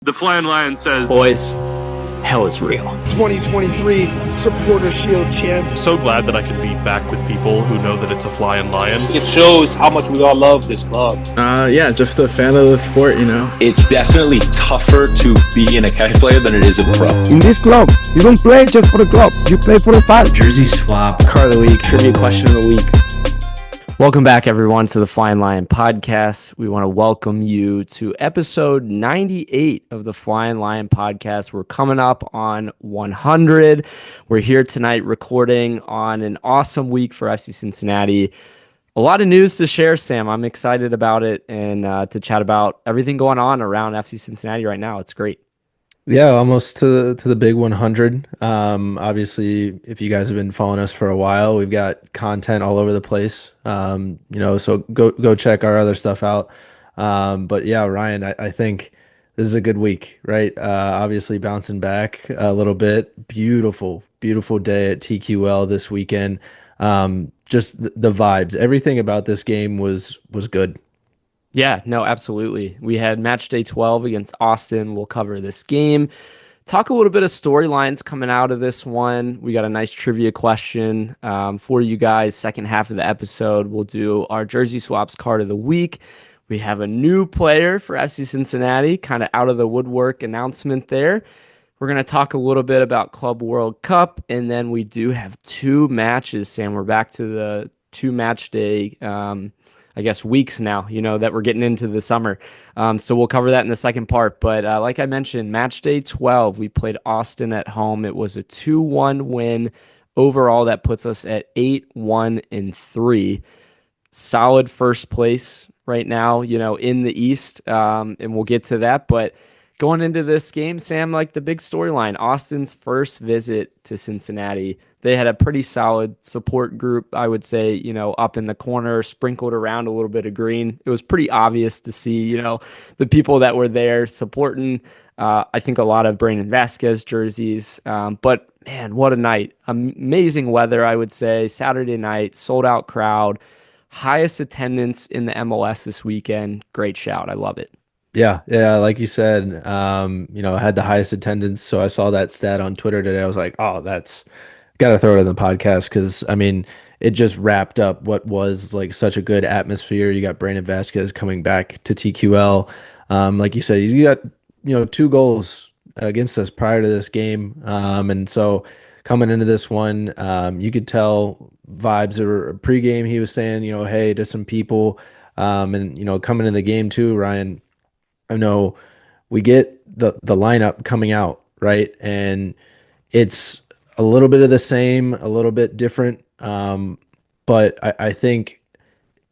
The Flyin Lion says, boys, hell is real. 2023 Supporter Shield champs. So glad that I can be back with people who know that it's a Flyin Lion. It shows how much we all love this club. Yeah, just a fan of the sport, you know. It's definitely tougher to be an academy player than it is a pro. In this club, you don't play just for the club, you play for the fight. Jersey swap, car of the week, trivia question of the week. Welcome back, everyone, to the Flyin Lion Podcast. We want to welcome you to episode 98 of the Flyin Lion Podcast. We're coming up on 100. We're here tonight recording on an awesome week for FC Cincinnati. A lot of news to share, Sam. I'm excited about it and to chat about everything going on around FC Cincinnati right now. It's great. Yeah, almost to the big 100. Obviously, if you guys have been following us for a while, we've got content all over the place. So go check our other stuff out. But yeah, Ryan, I think this is a good week, right? Obviously bouncing back a little bit. Beautiful day at TQL this weekend. Just the vibes, everything about this game was good. Yeah, no, absolutely. We had match day 12 against Austin. We'll cover this game. Talk a little bit of storylines coming out of this one. We got a nice trivia question for you guys. Second half of the episode, we'll do our jersey swaps card of the week. We have a new player for FC Cincinnati, kind of out of the woodwork announcement there. We're going to talk a little bit about Club World Cup, and then we do have two matches, Sam. We're back to the two match day weeks now, that we're getting into the summer. So we'll cover that in the second part. But like I mentioned, match day 12, we played Austin at home. It was a 2-1 win. Overall, that puts us at 8-1-3. Solid first place right now, in the East. And we'll get to that. But going into this game, Sam, like the big storyline, Austin's first visit to Cincinnati. They had a pretty solid support group, I would say, up in the corner, sprinkled around a little bit of green. It was pretty obvious to see, the people that were there supporting, I think a lot of Brandon Vasquez jerseys. But man, what a night. Amazing weather, I would say. Saturday night, sold out crowd, highest attendance in the MLS this weekend. Great shout. I love it. Yeah, like you said, had the highest attendance. So I saw that stat on Twitter today. I was like, oh, that's got to throw it in the podcast because, it just wrapped up what was like such a good atmosphere. You got Brandon Vasquez coming back to TQL. Like you said, you got, 2 goals against us prior to this game. And so coming into this one, you could tell vibes are pregame. He was saying, hey, to some people, and, coming in the game too, Ryan, I know we get the lineup coming out, right? And it's a little bit of the same, a little bit different. But I think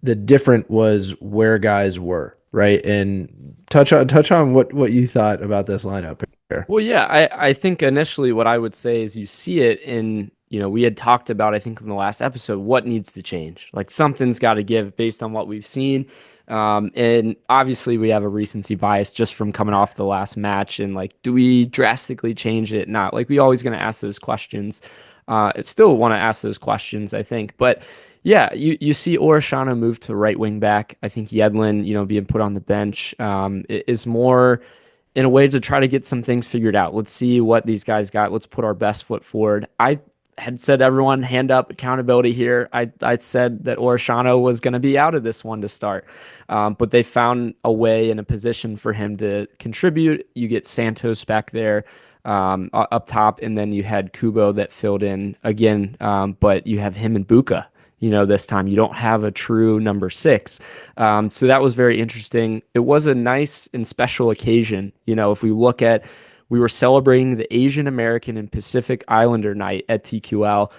the different was where guys were, right? And touch on what you thought about this lineup here. Well, yeah, I think initially what I would say is you see it in, we had talked about, I think in the last episode, what needs to change. Like something's got to give based on what we've seen. And obviously we have a recency bias just from coming off the last match and like, do we drastically change it? Not like we always going to ask those questions. Still want to ask those questions, I think, but yeah, you see Orishano move to right wing back. I think Yedlin, being put on the bench, is more in a way to try to get some things figured out. Let's see what these guys got. Let's put our best foot forward. I had said everyone hand up accountability here. I said that Orishano was going to be out of this one to start, but they found a way and a position for him to contribute. You get Santos back there up top, and then you had Kubo that filled in again, but you have him and Buka. This time you don't have a true number 6. So that was very interesting. It was a nice and special occasion. If we look at, we were celebrating the Asian American and Pacific Islander night at TQL.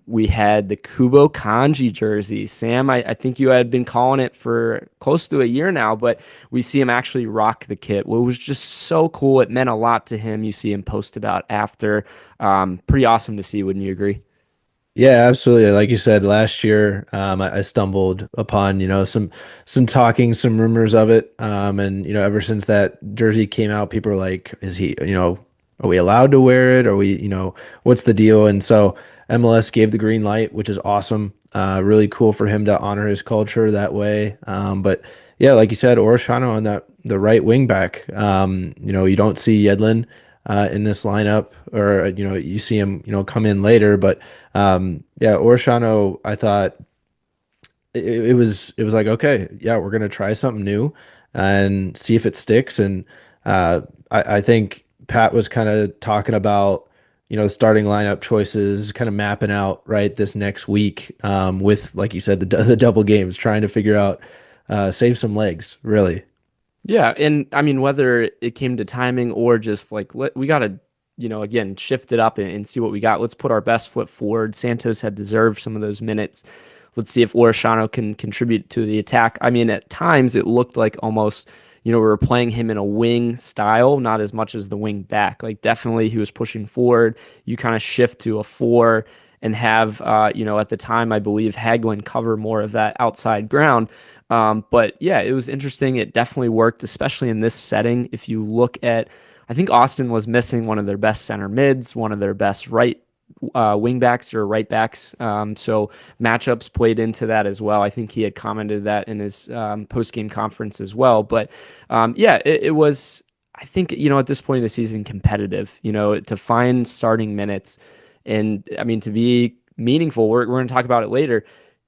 We had the Kubo Kanji jersey. Sam, I think you had been calling it for close to a year now, but we see him actually rock the kit. Well, it was just so cool. It meant a lot to him. You see him post about after. Pretty awesome to see, wouldn't you agree? Yeah, absolutely. Like you said, last year, I stumbled upon, some talking, some rumors of it. And, ever since that jersey came out, people are like, is he, are we allowed to wear it? Are we, what's the deal? And so MLS gave the green light, which is awesome. Really cool for him to honor his culture that way. But yeah, like you said, Orishano on the right wing back. You don't see Yedlin in this lineup, or you see him come in later. But yeah, Orshano, I thought it was like, okay, yeah, we're gonna try something new and see if it sticks. And I think Pat was kind of talking about starting lineup choices, kind of mapping out right this next week with, like you said, the double games, trying to figure out save some legs, really. Yeah, and I mean, whether it came to timing or just like we got to, again, shift it up and see what we got. Let's put our best foot forward. Santos had deserved some of those minutes. Let's see if Orishano can contribute to the attack. I mean, at times it looked like almost, we were playing him in a wing style, not as much as the wing back. Like definitely he was pushing forward. You kind of shift to a 4 and have, at the time, I believe Hagelin cover more of that outside ground. But yeah, it was interesting. It definitely worked, especially in this setting. If you look at, I think Austin was missing one of their best center mids, one of their best right wing backs or right backs. So matchups played into that as well. I think he had commented that in his post-game conference as well. But yeah, it was, I think, at this point in the season, competitive, to find starting minutes. And I mean, to be meaningful, we're going to talk about it later.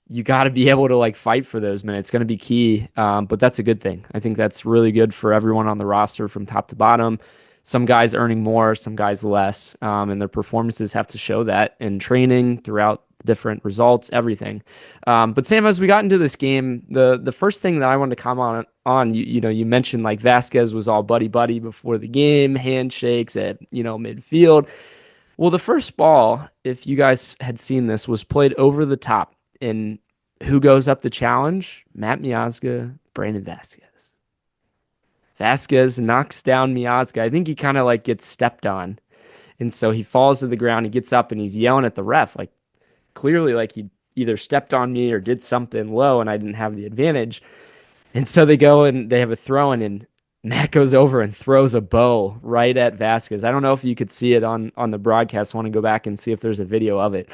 You got to be able to like fight for those minutes. It's going to be key. But that's a good thing. I think that's really good for everyone on the roster from top to bottom. Some guys earning more, some guys less, and their performances have to show that in training throughout different results, everything. But Sam, as we got into this game, the first thing that I wanted to comment on, you mentioned like Vasquez was all buddy before the game, handshakes at midfield. Well, the first ball, if you guys had seen this, was played over the top. And who goes up the challenge? Matt Miazga, Brandon Vasquez. Vasquez knocks down Miazga. I think he kind of like gets stepped on. And so he falls to the ground. He gets up and he's yelling at the ref, like clearly like he either stepped on me or did something low and I didn't have the advantage. And so they go and they have a throw in, and Matt goes over and throws a bow right at Vasquez. I don't know if you could see it on the broadcast. I want to go back and see if there's a video of it.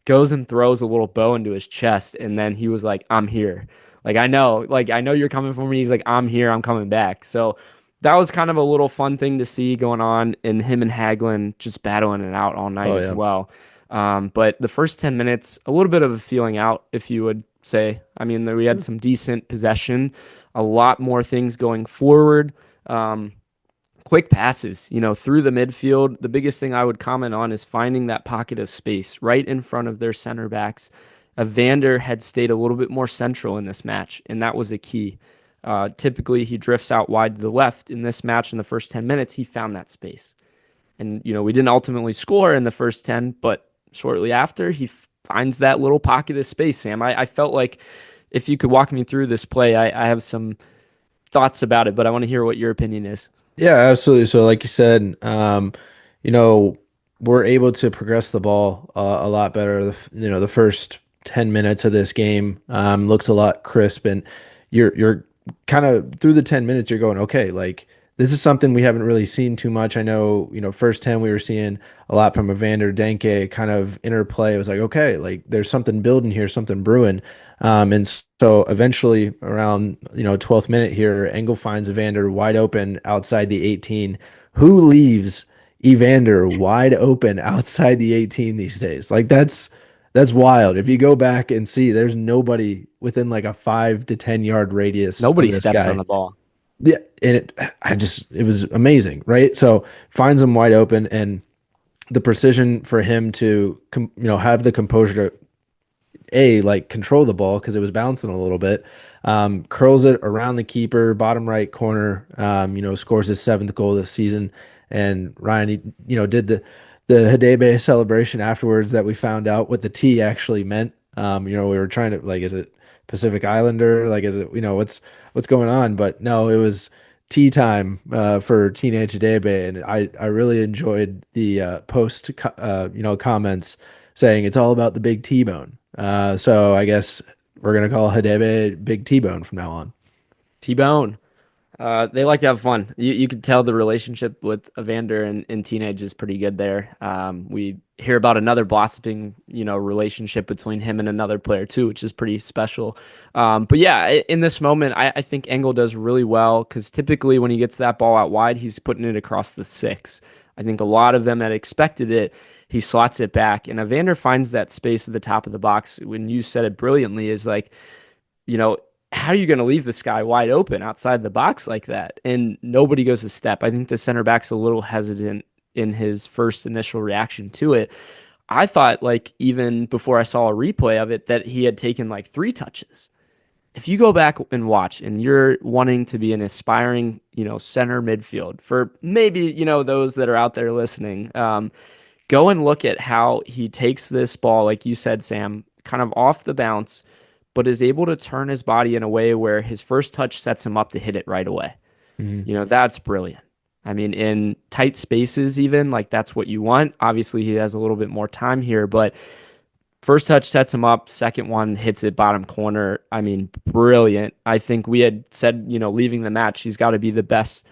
Goes and throws a little bow into his chest, and then he was like, I'm here. I know you're coming for me. He's like, I'm here, I'm coming back. So that was kind of a little fun thing to see going on, and him and Hagelin just battling it out all night as well. But the first 10 minutes, a little bit of a feeling out, if you would say. I mean, we had some decent possession, a lot more things going forward. Quick passes, through the midfield. The biggest thing I would comment on is finding that pocket of space right in front of their center backs. Evander had stayed a little bit more central in this match, and that was a key. Typically, he drifts out wide to the left. In this match, in the first 10 minutes, he found that space. And, we didn't ultimately score in the first 10, but shortly after, he finds that little pocket of space, Sam. I felt like if you could walk me through this play, I have some thoughts about it, but I want to hear what your opinion is. Yeah, absolutely. So like you said, we're able to progress the ball a lot better. The first 10 minutes of this game looks a lot crisp, and you're kind of through the 10 minutes, you're going, okay, like this is something we haven't really seen too much. I know, first 10 we were seeing a lot from Evander, Denke kind of interplay. It was like, okay, like there's something building here, something brewing. And so eventually around, 12th minute here, Engel finds Evander wide open outside the 18. Who leaves Evander wide open outside the 18 these days? Like that's wild. If you go back and see, there's nobody within like a 5 to 10 yard radius. Nobody steps on the ball. Yeah, and it was amazing, right? So finds him wide open, and the precision for him to have the composure to control the ball because it was bouncing a little bit, curls it around the keeper, bottom right corner, scores his 7th goal this season. And Ryan, he did the Hadebe celebration afterwards that we found out what the T actually meant. We were trying to is it Pacific Islander? Is it what's going on? But no, it was tea time for Teenage Hadebe, and I really enjoyed the post comments saying it's all about the big T-bone. So I guess we're gonna call Hadebe Big T-bone from now on. T-bone. They like to have fun. You could tell the relationship with Evander and Teenage is pretty good there. We hear about another blossoming, relationship between him and another player too, which is pretty special. But yeah, in this moment, I think Engel does really well because typically when he gets that ball out wide, he's putting it across the six. I think a lot of them had expected it. He slots it back, and Evander finds that space at the top of the box. When you said it brilliantly, is like, you know, how are you going to leave this guy wide open outside the box like that? And nobody goes a step. I think the center back's a little hesitant in his first initial reaction to it. I thought, like, even before I saw a replay of it, that he had taken like 3 touches. If you go back and watch and you're wanting to be an aspiring, center midfield for maybe, those that are out there listening, go and look at how he takes this ball, like you said, Sam, kind of off the bounce, but is able to turn his body in a way where his first touch sets him up to hit it right away. That's brilliant. I mean, in tight spaces, even like that's what you want. Obviously, he has a little bit more time here, but first touch sets him up. Second one hits it bottom corner. I mean, brilliant. I think we had said, leaving the match, he's got to be the best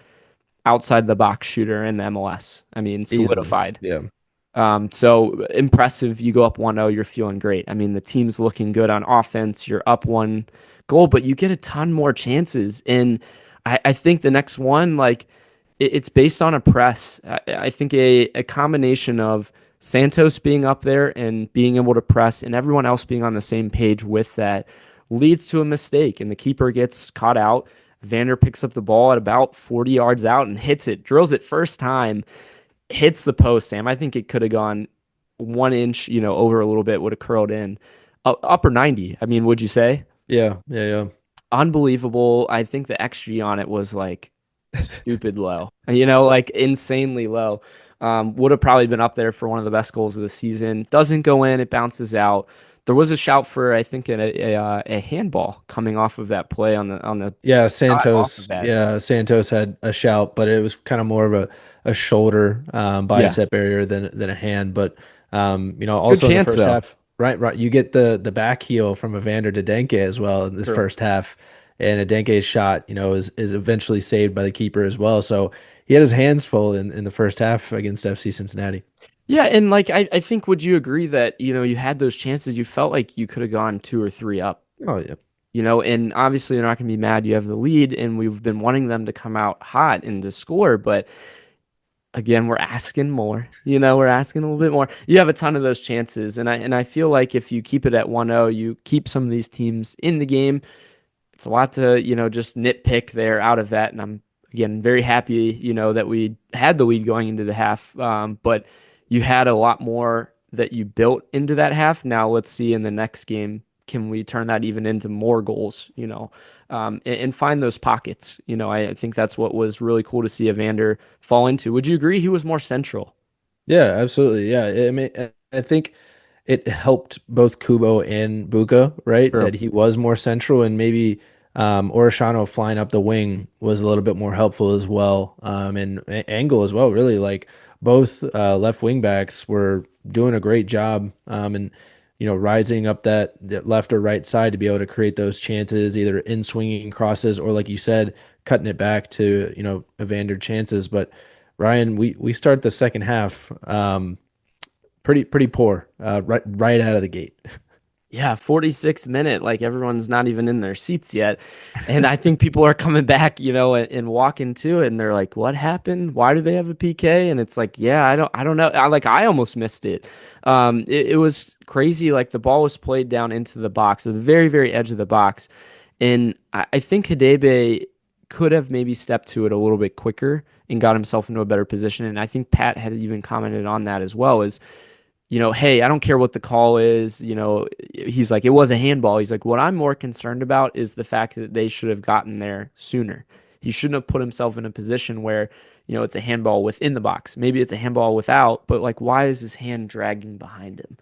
outside the box shooter in the MLS. I mean, solidified. Easily. Yeah. So impressive. You go up 1-0, you're feeling great. I mean, the team's looking good on offense. You're up 1 goal, but you get a ton more chances. And I think the next one, like, it's based on a press. I think a combination of Santos being up there and being able to press and everyone else being on the same page with that leads to a mistake. And the keeper gets caught out. Vander picks up the ball at about 40 yards out and hits it, drills it first time. Hits the post, Sam. I think it could have gone 1 inch, over a little bit, would have curled in. Upper 90, I mean, would you say? Yeah. Unbelievable. I think the XG on it was like stupid low, like insanely low. Would have probably been up there for one of the best goals of the season. Doesn't go in, it bounces out. There was a shout for, I think, a handball coming off of that play on the Santos. Santos had a shout, but it was kind of more of a shoulder bicep area than a hand. But also in the first half, right, you get the back heel from Evander to Denke as well in this first half, and Denke's shot, is eventually saved by the keeper as well. So he had his hands full in the first half against FC Cincinnati. Yeah, and like I think, would you agree that you had those chances? You felt like you could have gone 2 or 3 up. Oh yeah. And obviously you're not going to be mad. You have the lead, and we've been wanting them to come out hot and to score. But again, we're asking more. We're asking a little bit more. You have a ton of those chances, and I feel like if you keep it at 1-0, you keep some of these teams in the game. It's a lot to just nitpick there out of that, and I'm again very happy that we had the lead going into the half. But you had a lot more that you built into that half. Now let's see in the next game, can we turn that even into more goals, and find those pockets. I think that's what was really cool to see Evander fall into. Would you agree he was more central? Yeah, absolutely. Yeah. I mean, I think it helped both Kubo and Buka, right? Sure. That he was more central, and maybe Orishano flying up the wing was a little bit more helpful as well. And Angle as well, really, like both left wing backs were doing a great job. And rising up that left or right side to be able to create those chances, either in swinging crosses or, like you said, cutting it back to Evander chances. But Ryan, we start the second half pretty poor right out of the gate. Yeah, 46 minute, like everyone's not even in their seats yet. And I think people are coming back, and walking to it, and they're like, what happened? Why do they have a PK? And it's like, yeah, I don't know. I almost missed it. It was crazy. Like the ball was played down into the box, or the very, very edge of the box. And I think Hidebe could have maybe stepped to it a little bit quicker and got himself into a better position. And I think Pat had even commented on that as well, is, hey, I don't care what the call is. He's like, it was a handball. He's like, what I'm more concerned about is the fact that they should have gotten there sooner. He shouldn't have put himself in a position where, it's a handball within the box. Maybe it's a handball without, but like, why is his hand dragging behind him?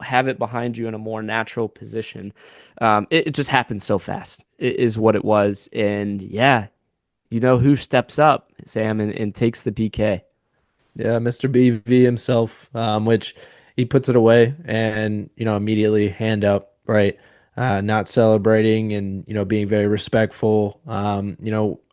Have it behind you in a more natural position. It just happened so fast, is what it was. And yeah, who steps up, Sam, and takes the PK. Yeah, Mr. BV himself, which he puts it away and, immediately hand up, right? Not celebrating and, being very respectful.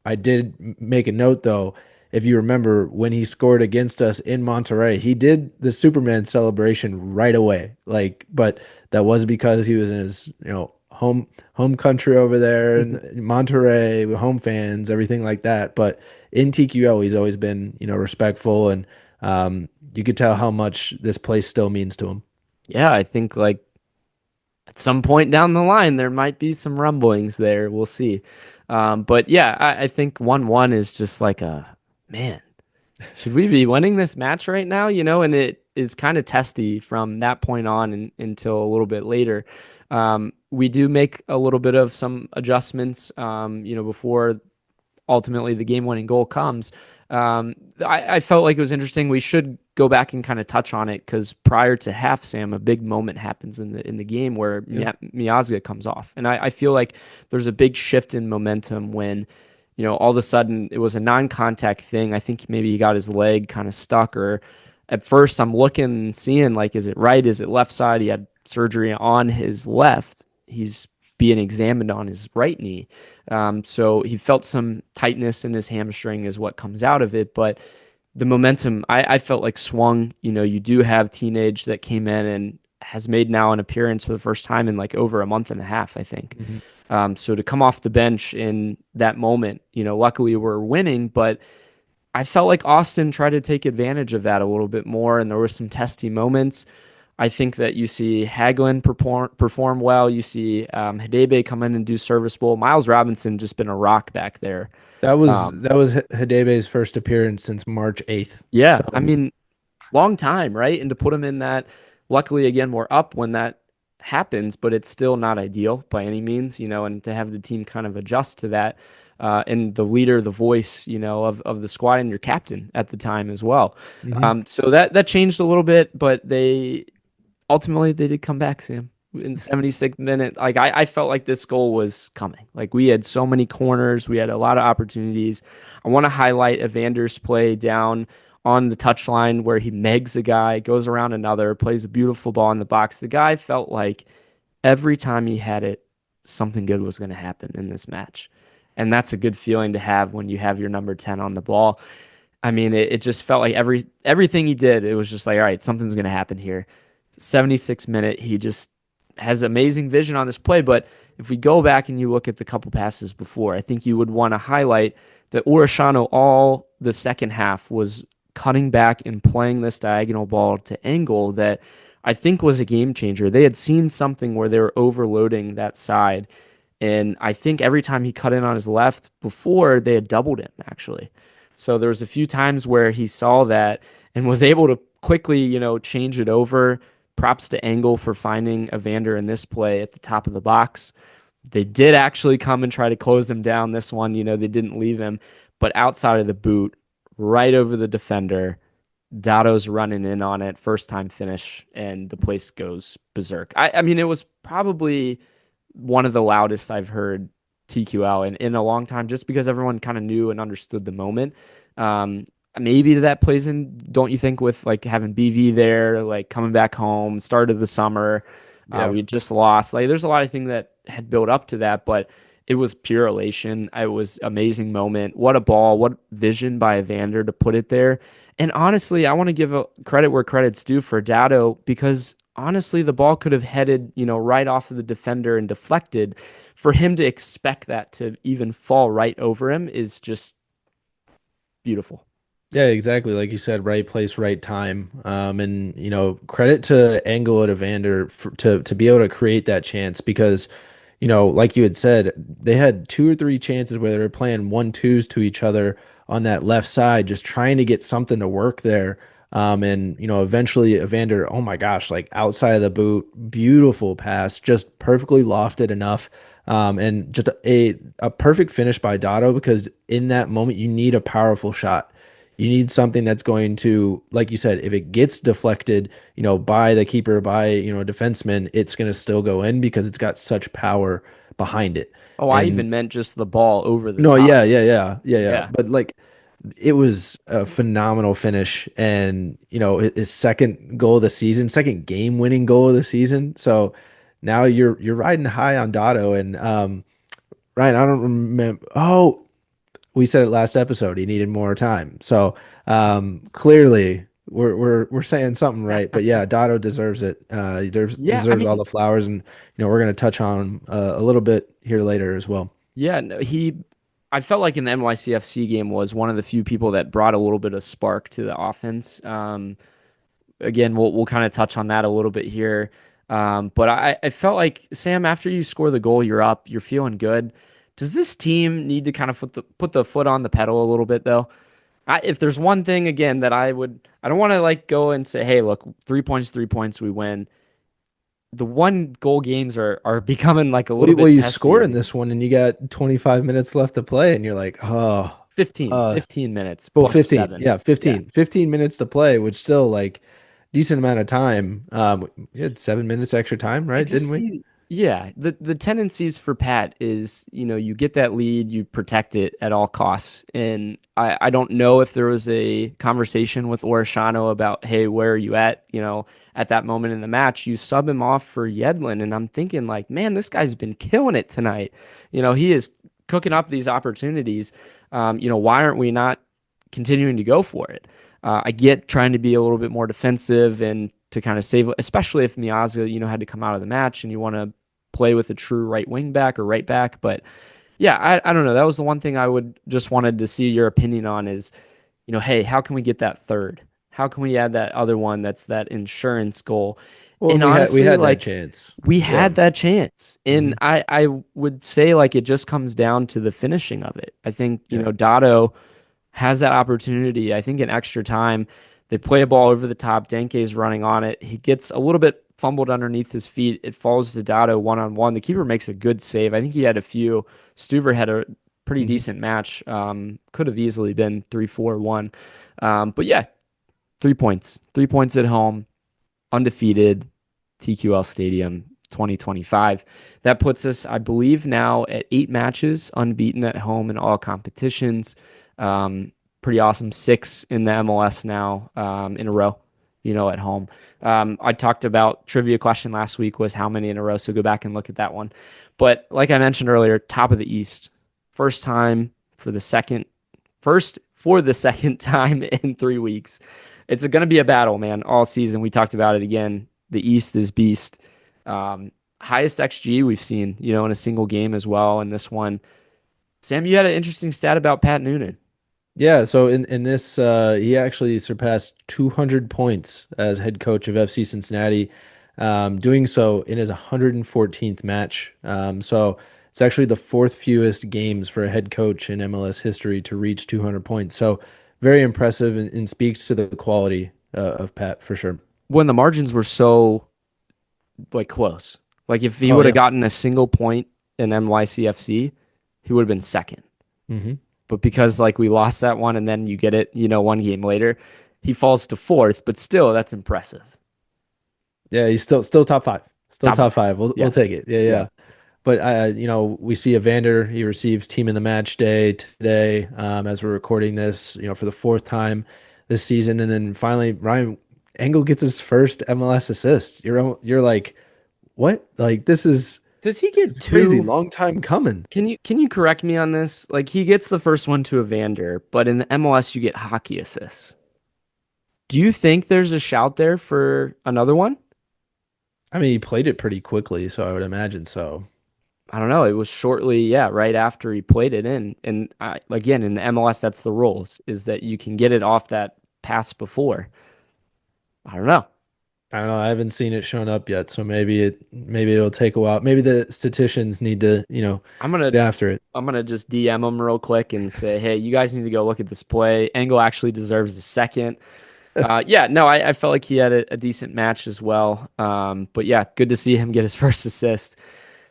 I did make a note though. If you remember when he scored against us in Monterrey, he did the Superman celebration right away. Like, but that was because he was in his, home country over there in Monterrey with home fans, everything like that. But in TQL, he's always been, respectful, and you could tell how much this place still means to him. Yeah, I think like at some point down the line there might be some rumblings there. We'll see. But yeah, I think 1-1 is just like a man. Should we be winning this match right now? And it is kind of testy from that point on until a little bit later. We do make a little bit of some adjustments, before ultimately the game-winning goal comes. I felt like it was interesting. We should go back and kind of touch on it because prior to half, Sam, a big moment happens in the game where Miazga comes off, and I feel like there's a big shift in momentum when all of a sudden it was a non-contact thing. I think maybe he got his leg kind of stuck, or at first I'm looking and seeing like, is it right? Is it left side? He had surgery on his left. He's being examined on his right knee. So he felt some tightness in his hamstring is what comes out of it. But the momentum, I felt like swung. You do have Teenage that came in and has made now an appearance for the first time in like over a month and a half, I think. So to come off the bench in that moment, luckily we're winning, but I felt like Austin tried to take advantage of that a little bit more, and there were some testy moments. I think that you see Hagelin perform well. You see Hidebe come in and do serviceable. Miles Robinson just been a rock back there. That was Hidebe's first appearance since March 8th. Yeah, So, I mean, long time, right? And to put him in that, luckily, again, we're up when that happens, but it's still not ideal by any means, and to have the team kind of adjust to that, and the leader, the voice, of the squad, and your captain at the time as well. So that changed a little bit, but ultimately they did come back, Sam, in 76th minute. Like I felt like this goal was coming. Like we had so many corners, we had a lot of opportunities. I want to highlight Evander's play down on the touchline where he megs a guy, goes around another, plays a beautiful ball in the box. The guy felt like every time he had it, something good was going to happen in this match. And that's a good feeling to have when you have your number 10 on the ball. I mean, it just felt like everything he did, it was just like, all right, something's going to happen here. 76 minute, he just has amazing vision on this play. But if we go back and you look at the couple passes before, I think you would want to highlight that Urashano all the second half was cutting back and playing this diagonal ball to angle that I think was a game changer. They had seen something where they were overloading that side. And I think every time he cut in on his left before, they had doubled him, actually. So there was a few times where he saw that and was able to quickly, change it over. Props to Angle for finding Evander in this play at the top of the box. They did actually come and try to close him down this one. They didn't leave him. But outside of the boot, right over the defender, Dado's running in on it, first time finish, and the place goes berserk. I mean, it was probably one of the loudest I've heard TQL in a long time, just because everyone kind of knew and understood the moment. Maybe that plays in, don't you think, with like having BV there, like coming back home, start of the summer. We just lost. Like, there's a lot of things that had built up to that, but it was pure elation. It was amazing moment. What a ball! What vision by Evander to put it there. And honestly, I want to give credit where credit's due for Dado, because honestly, the ball could have headed, right off of the defender and deflected. For him to expect that to even fall right over him is just beautiful. Yeah, exactly. Like you said, right place, right time. And credit to Angle and Evander to be able to create that chance, because, like you had said, they had 2 or 3 chances where they were playing 1-2s to each other on that left side, just trying to get something to work there. And eventually Evander, oh my gosh, like outside of the boot, beautiful pass, just perfectly lofted enough. And just a perfect finish by Dado, because in that moment you need a powerful shot. You need something that's going to, like you said, if it gets deflected, by the keeper, by, a defenseman, it's going to still go in because it's got such power behind it. Oh, I even meant just the ball over the No, top. yeah. But like, it was a phenomenal finish, and his second goal of the season, second game-winning goal of the season. So now you're riding high on Dado, and Ryan, I don't remember. Oh, we said it last episode. He needed more time. So clearly, we're saying something right. But yeah, Dado deserves it. He Yeah, I deserves all mean, the flowers, and we're gonna touch on him a little bit here later as well. yeah, no, I felt like in the NYCFC game was one of the few people that brought a little bit of spark to the offense. Again, we'll kind of touch on that a little bit here. But I felt like, Sam, after you score the goal, you're up, you're feeling good. Does this team need to kind of put the foot on the pedal a little bit though? If there's one thing again that I don't want to like go and say, hey, look, 3 points, we win. The one goal games are becoming like a little Well, bit you testy score in again. this one, and you got 25 minutes left to play, and you're like, oh, 15 minutes well, plus 15. seven. Yeah, Yeah. 15 minutes to play, which still like decent amount of time. We had 7 minutes extra time, I right? Didn't just we? see, yeah, the tendencies for Pat is, you get that lead, you protect it at all costs. And I don't know if there was a conversation with Orishano about, hey, where are you at? At that moment in the match, you sub him off for Yedlin. And I'm thinking, like, man, this guy's been killing it tonight. He is cooking up these opportunities. Why aren't we not continuing to go for it? I get trying to be a little bit more defensive and to kind of save, especially if Miazga, had to come out of the match and you want to play with a true right wing back or right back. But yeah, I don't know. That was the one thing I would just wanted to see your opinion on is, hey, how can we get that third? How can we add that other one that's that insurance goal? Well, And and we honestly, had that like chance. we Yeah. had that chance. And Mhm. I would say like it just comes down to the finishing of it. I think, Yeah. Dado has that opportunity. I think in extra time, they play a ball over the top. Denke's running on it. He gets a little bit fumbled underneath his feet. It falls to Dado one-on-one. The keeper makes a good save. I think he had a few. Stuver had a pretty Mhm. decent match. Could have easily been 3-4-1. But yeah, 3 points. 3 points at home, undefeated, TQL Stadium 2025. That puts us, I believe, now at 8 matches, unbeaten at home in all competitions. Pretty awesome. 6 in the MLS now, in a row, at home. I talked about trivia question last week was how many in a row, so go back and look at that one. But like I mentioned earlier, top of the East, first time first for the second time in 3 weeks. It's going to be a battle, man, all season. We talked about it again. The East is beast. Highest XG we've seen, in a single game as well. And this one, Sam, you had an interesting stat about Pat Noonan. Yeah, so in this he actually surpassed 200 points as head coach of FC Cincinnati, doing so in his 114th match. So it's actually the fourth fewest games for a head coach in MLS history to reach 200 points. So very impressive and speaks to the quality of Pat for sure. When the margins were so like close, like if he Oh would have yeah. gotten a single point in NYCFC, he would have been second. Hmm. But because like we lost that one and then you get it, one game later, he falls to fourth, but still that's impressive. Yeah, he's still top five. Still Top top five. five. Yeah. We'll take it. Yeah, Yeah. yeah. But we see Evander. He receives team in the match day today, as we're recording this. For the fourth time this season, and then finally Ryan Engel gets his first MLS assist. You're like, what? Like Does he this get is crazy. two? Long time coming. Can you correct me on this? Like he gets the first one to Evander, but in the MLS you get hockey assists. Do you think there's a shout there for another one? I mean, he played it pretty quickly, so I would imagine so. I don't know. It was shortly, yeah, right after he played it in. And again, in the MLS, that's the rules, is that you can get it off that pass before. I don't know. I don't know. I haven't seen it shown up yet, so maybe it'll take a while. Maybe the statisticians need to I'm gonna get after it. I'm gonna just DM him real quick and say, hey, you guys need to go look at this play. Engel actually deserves a second. Yeah, no, I felt like he had a decent match as well. But yeah, good to see him get his first assist.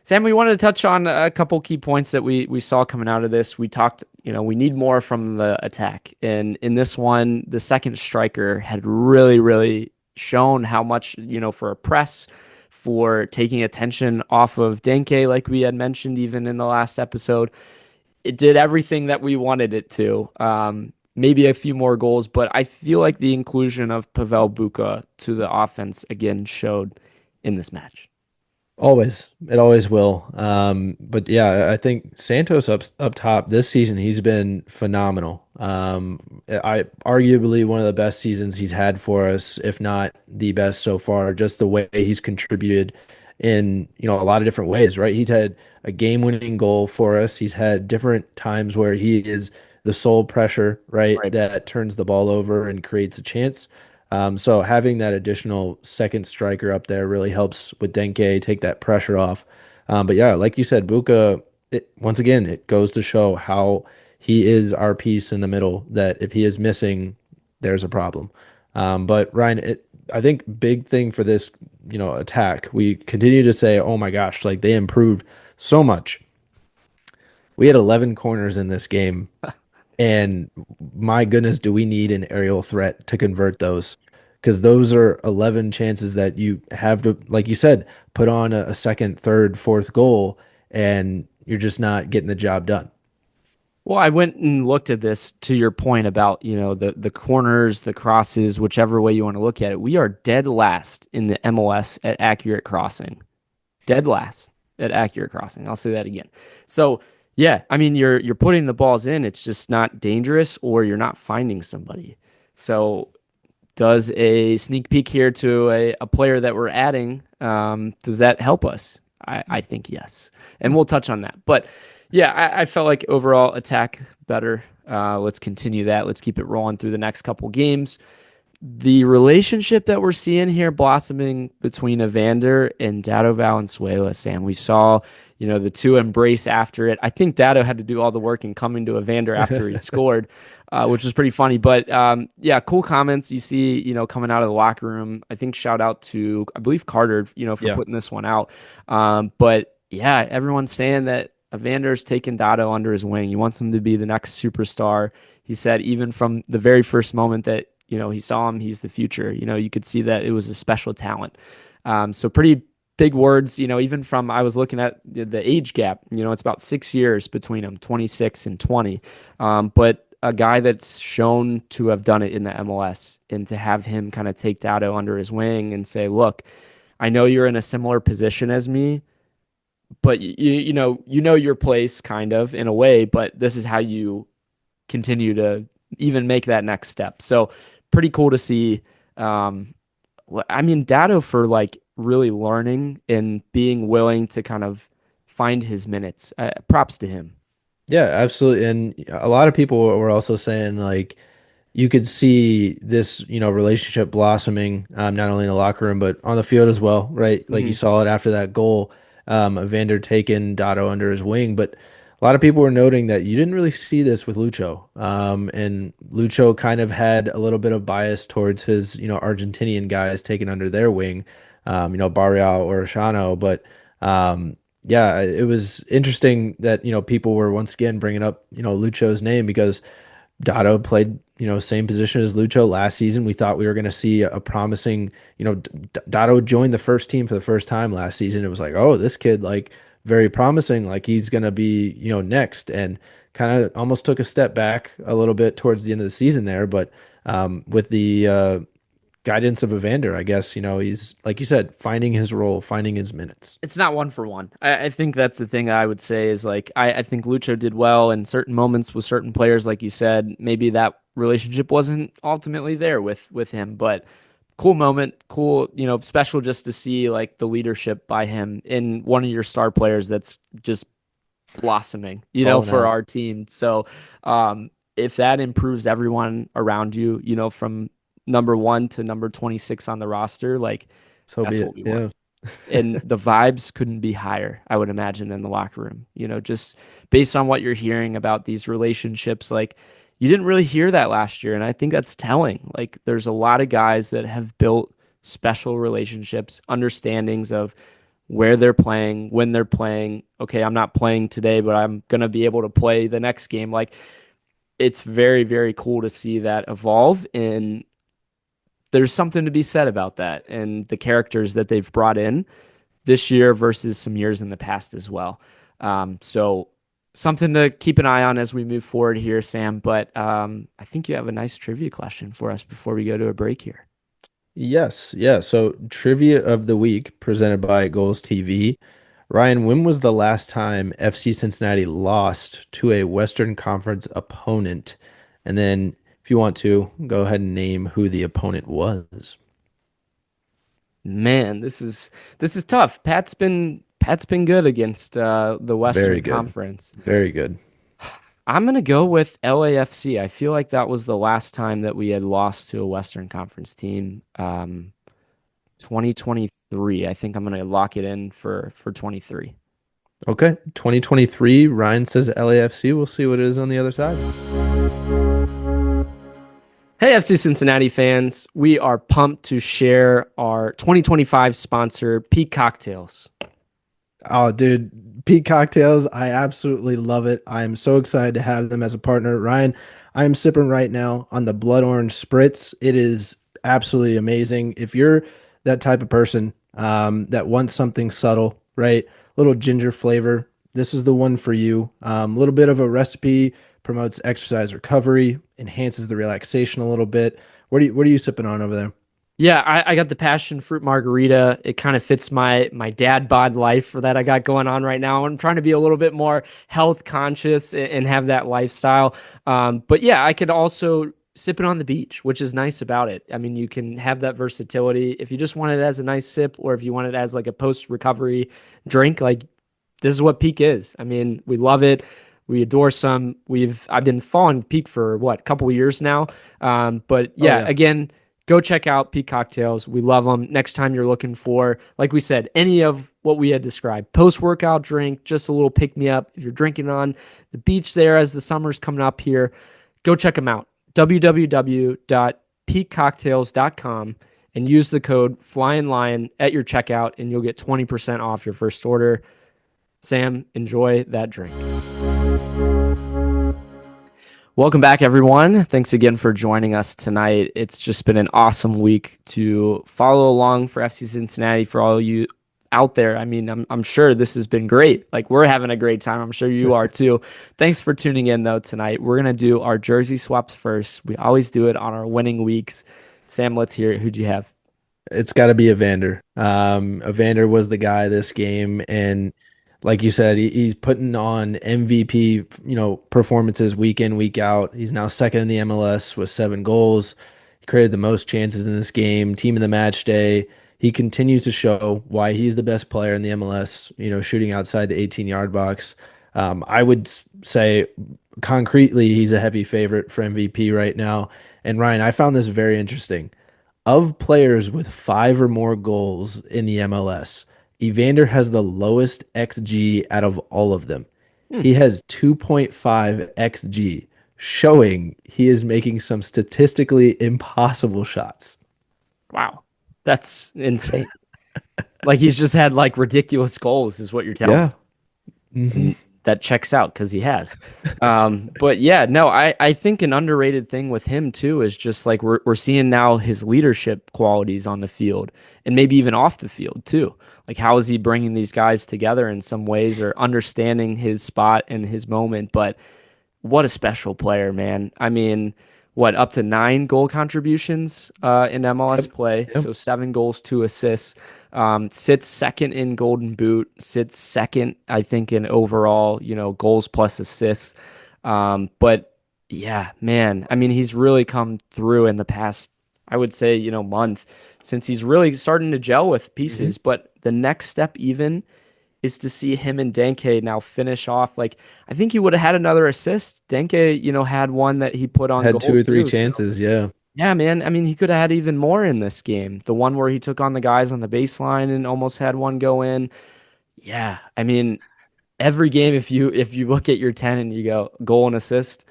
Sam, we wanted to touch on a couple key points that we saw coming out of this. We talked, we need more from the attack. And in this one, the second striker had really, really shown how much, for a press, for taking attention off of Denke, like we had mentioned even in the last episode. It did everything that we wanted it to. Maybe a few more goals, but I feel like the inclusion of Pavel Buka to the offense again showed in this match. Always. It always will. But yeah, I think Santos up top this season, he's been phenomenal. I arguably one of the best seasons he's had for us, if not the best so far, just the way he's contributed in, a lot of different ways, right? He's had a game-winning goal for us. He's had different times where he is the sole pressure, right, Right. that turns the ball over and creates a chance. So having that additional second striker up there really helps with Denke, take that pressure off. But yeah, like you said, Buka, once again, it goes to show how he is our piece in the middle, that if he is missing, there's a problem. But Ryan, I think big thing for this, attack, we continue to say, oh my gosh, like they improved so much. We had 11 corners in this game, and my goodness, do we need an aerial threat to convert those? Because those are 11 chances that you have to, like you said, put on a second, third, fourth goal, and you're just not getting the job done. Well, I went and looked at this to your point about, the corners, the crosses, whichever way you want to look at it. We are dead last in the MLS at accurate crossing. Dead last at accurate crossing. I'll say that again. So, yeah, I mean, you're putting the balls in. It's just not dangerous, or you're not finding somebody. So, does a sneak peek here to a player that we're adding, does that help us? I think yes. And we'll touch on that. But yeah, I felt like overall attack better. Let's continue that. Let's keep it rolling through the next couple games. The relationship that we're seeing here blossoming between Evander and Dado Valenzuela, Sam, we saw, the two embrace after it. I think Dado had to do all the work in coming to Evander after he scored, which was pretty funny. But yeah, cool comments you see, coming out of the locker room. I think shout out to, I believe, Carter, for putting this one out. But yeah, everyone's saying that Evander's taken Dado under his wing. He wants him to be the next superstar. He said even from the very first moment that he saw him, he's the future. You could see that it was a special talent. So pretty big words, even from, I was looking at the age gap, it's about 6 years between them, 26 and 20. But a guy that's shown to have done it in the MLS, and to have him kind of take Dado under his wing and say, look, I know you're in a similar position as me, but you know your place kind of in a way, but this is how you continue to even make that next step. So pretty cool to see. I mean, Dado for like really learning and being willing to kind of find his minutes. Props to him. Yeah, absolutely. And a lot of people were also saying like you could see this, relationship blossoming, not only in the locker room but on the field as well, right? Like you saw it after that goal, Evander taking Dado under his wing, but a lot of people were noting that you didn't really see this with Lucho, and Lucho kind of had a little bit of bias towards his, Argentinian guys taken under their wing, Barrial or Oshano, but yeah, it was interesting that people were once again bringing up Lucho's name because Dado played, same position as Lucho last season. We thought we were going to see a promising, Dado joined the first team for the first time last season. It was like, oh, this kid, like, very promising. Like, he's going to be, next. And kind of almost took a step back a little bit towards the end of the season there. But with the guidance of Evander, I guess, he's, like you said, finding his role, finding his minutes. It's not one for one. I think that's the thing I would say is like, I think Lucho did well in certain moments with certain players, like you said. Maybe that relationship wasn't ultimately there with him, but cool moment, cool, special just to see like the leadership by him in one of your star players that's just blossoming, for our team. So if that improves everyone around you, from number 1 to number 26 on the roster, like So that's be what it. we want. And the vibes couldn't be higher, I would imagine, in the locker room. Just based on what you're hearing about these relationships, like you didn't really hear that last year. And I think that's telling. Like there's a lot of guys that have built special relationships, understandings of where they're playing, when they're playing. Okay, I'm not playing today, but I'm going to be able to play the next game. Like it's very, very cool to see that evolve. And there's something to be said about that and the characters that they've brought in this year versus some years in the past as well. So something to keep an eye on as we move forward here, Sam. But I think you have a nice trivia question for us before we go to a break here. Yes, yeah. So trivia of the week presented by Goals TV. Ryan, when was the last time FC Cincinnati lost to a Western Conference opponent? And then if you want to, go ahead and name who the opponent was. Man, this is tough. Pat's been good against the Very Western good. Conference. Very good. I'm gonna go with LAFC. I feel like that was the last time that we had lost to a Western Conference team. 2023. I think I'm gonna lock it in for 23. Okay. 2023, Ryan says LAFC. We'll see what it is on the other side. Hey, FC Cincinnati fans, we are pumped to share our 2025 sponsor, Peak Cocktails. Oh, dude, Peak Cocktails, I absolutely love it. I am so excited to have them as a partner. Ryan, I am sipping right now on the Blood Orange Spritz. It is absolutely amazing. If you're that type of person that wants something subtle, right? Little ginger flavor, this is the one for you. A little bit of a recipe, promotes exercise recovery, enhances the relaxation a little bit. What are you sipping on over there? Yeah, I got the passion fruit margarita. It kind of fits my dad bod life for that I got going on right now. I'm trying to be a little bit more health conscious and have that lifestyle. But yeah, I could also sip it on the beach, which is nice about it. I mean, you can have that versatility. If you just want it as a nice sip, or if you want it as like a post recovery drink, like this is what Peak is. I mean, we love it. We adore some. I've been following Peak for what, a couple of years now. But Oh yeah, yeah. again, go check out Peak Cocktails. We love them. Next time you're looking for, like we said, any of what we had described, post-workout drink, just a little pick-me-up. If you're drinking on the beach there as the summer's coming up here, go check them out. www.peakcocktails.com and use the code Flyin Lion at your checkout, and you'll get 20% off your first order. Sam, enjoy that drink. Welcome back, everyone. Thanks again for joining us tonight. It's just been an awesome week to follow along for FC Cincinnati for all you out there. I mean, I'm sure this has been great. Like, we're having a great time. I'm sure you are too. Thanks for tuning in, though, tonight. We're going to do our jersey swaps first. We always do it on our winning weeks. Sam, let's hear it. Who'd you have? It's got to be Evander. Evander was the guy this game, and like you said, he's putting on MVP, performances week in, week out. He's now second in the MLS with 7 goals. He created the most chances in this game. Team of the match day. He continues to show why he's the best player in the MLS. Shooting outside the 18-yard box. I would say concretely, he's a heavy favorite for MVP right now. And Ryan, I found this very interesting. Of players with 5 or more goals in the MLS, Evander has the lowest XG out of all of them. Hmm. He has 2.5 XG, showing he is making some statistically impossible shots. Wow. That's insane. Like, he's just had like ridiculous goals, is what you're telling me. Yeah. hmm And that checks out because he has. But yeah, no, I think an underrated thing with him too is just like we're seeing now his leadership qualities on the field and maybe even off the field too. Like, how is he bringing these guys together in some ways, or understanding his spot and his moment? But what a special player, man. I mean, what, up to 9 goal contributions in MLS play. Yep. So 7 goals, 2 assists. Sits second in Golden Boot, sits second, I think, in overall, goals plus assists. But yeah, man, I mean, he's really come through in the past, I would say, month, since he's really starting to gel with pieces. But the next step even is to see him and Denke now finish off. Like, I think he would have had another assist. Denke, had one that he put on Had goal 2 or 3 too. So chances. Yeah. yeah, man. I mean, he could have had even more in this game. The one where he took on the guys on the baseline and almost had one go in. Yeah, I mean, every game, if you look at your 10 and you go goal and assist,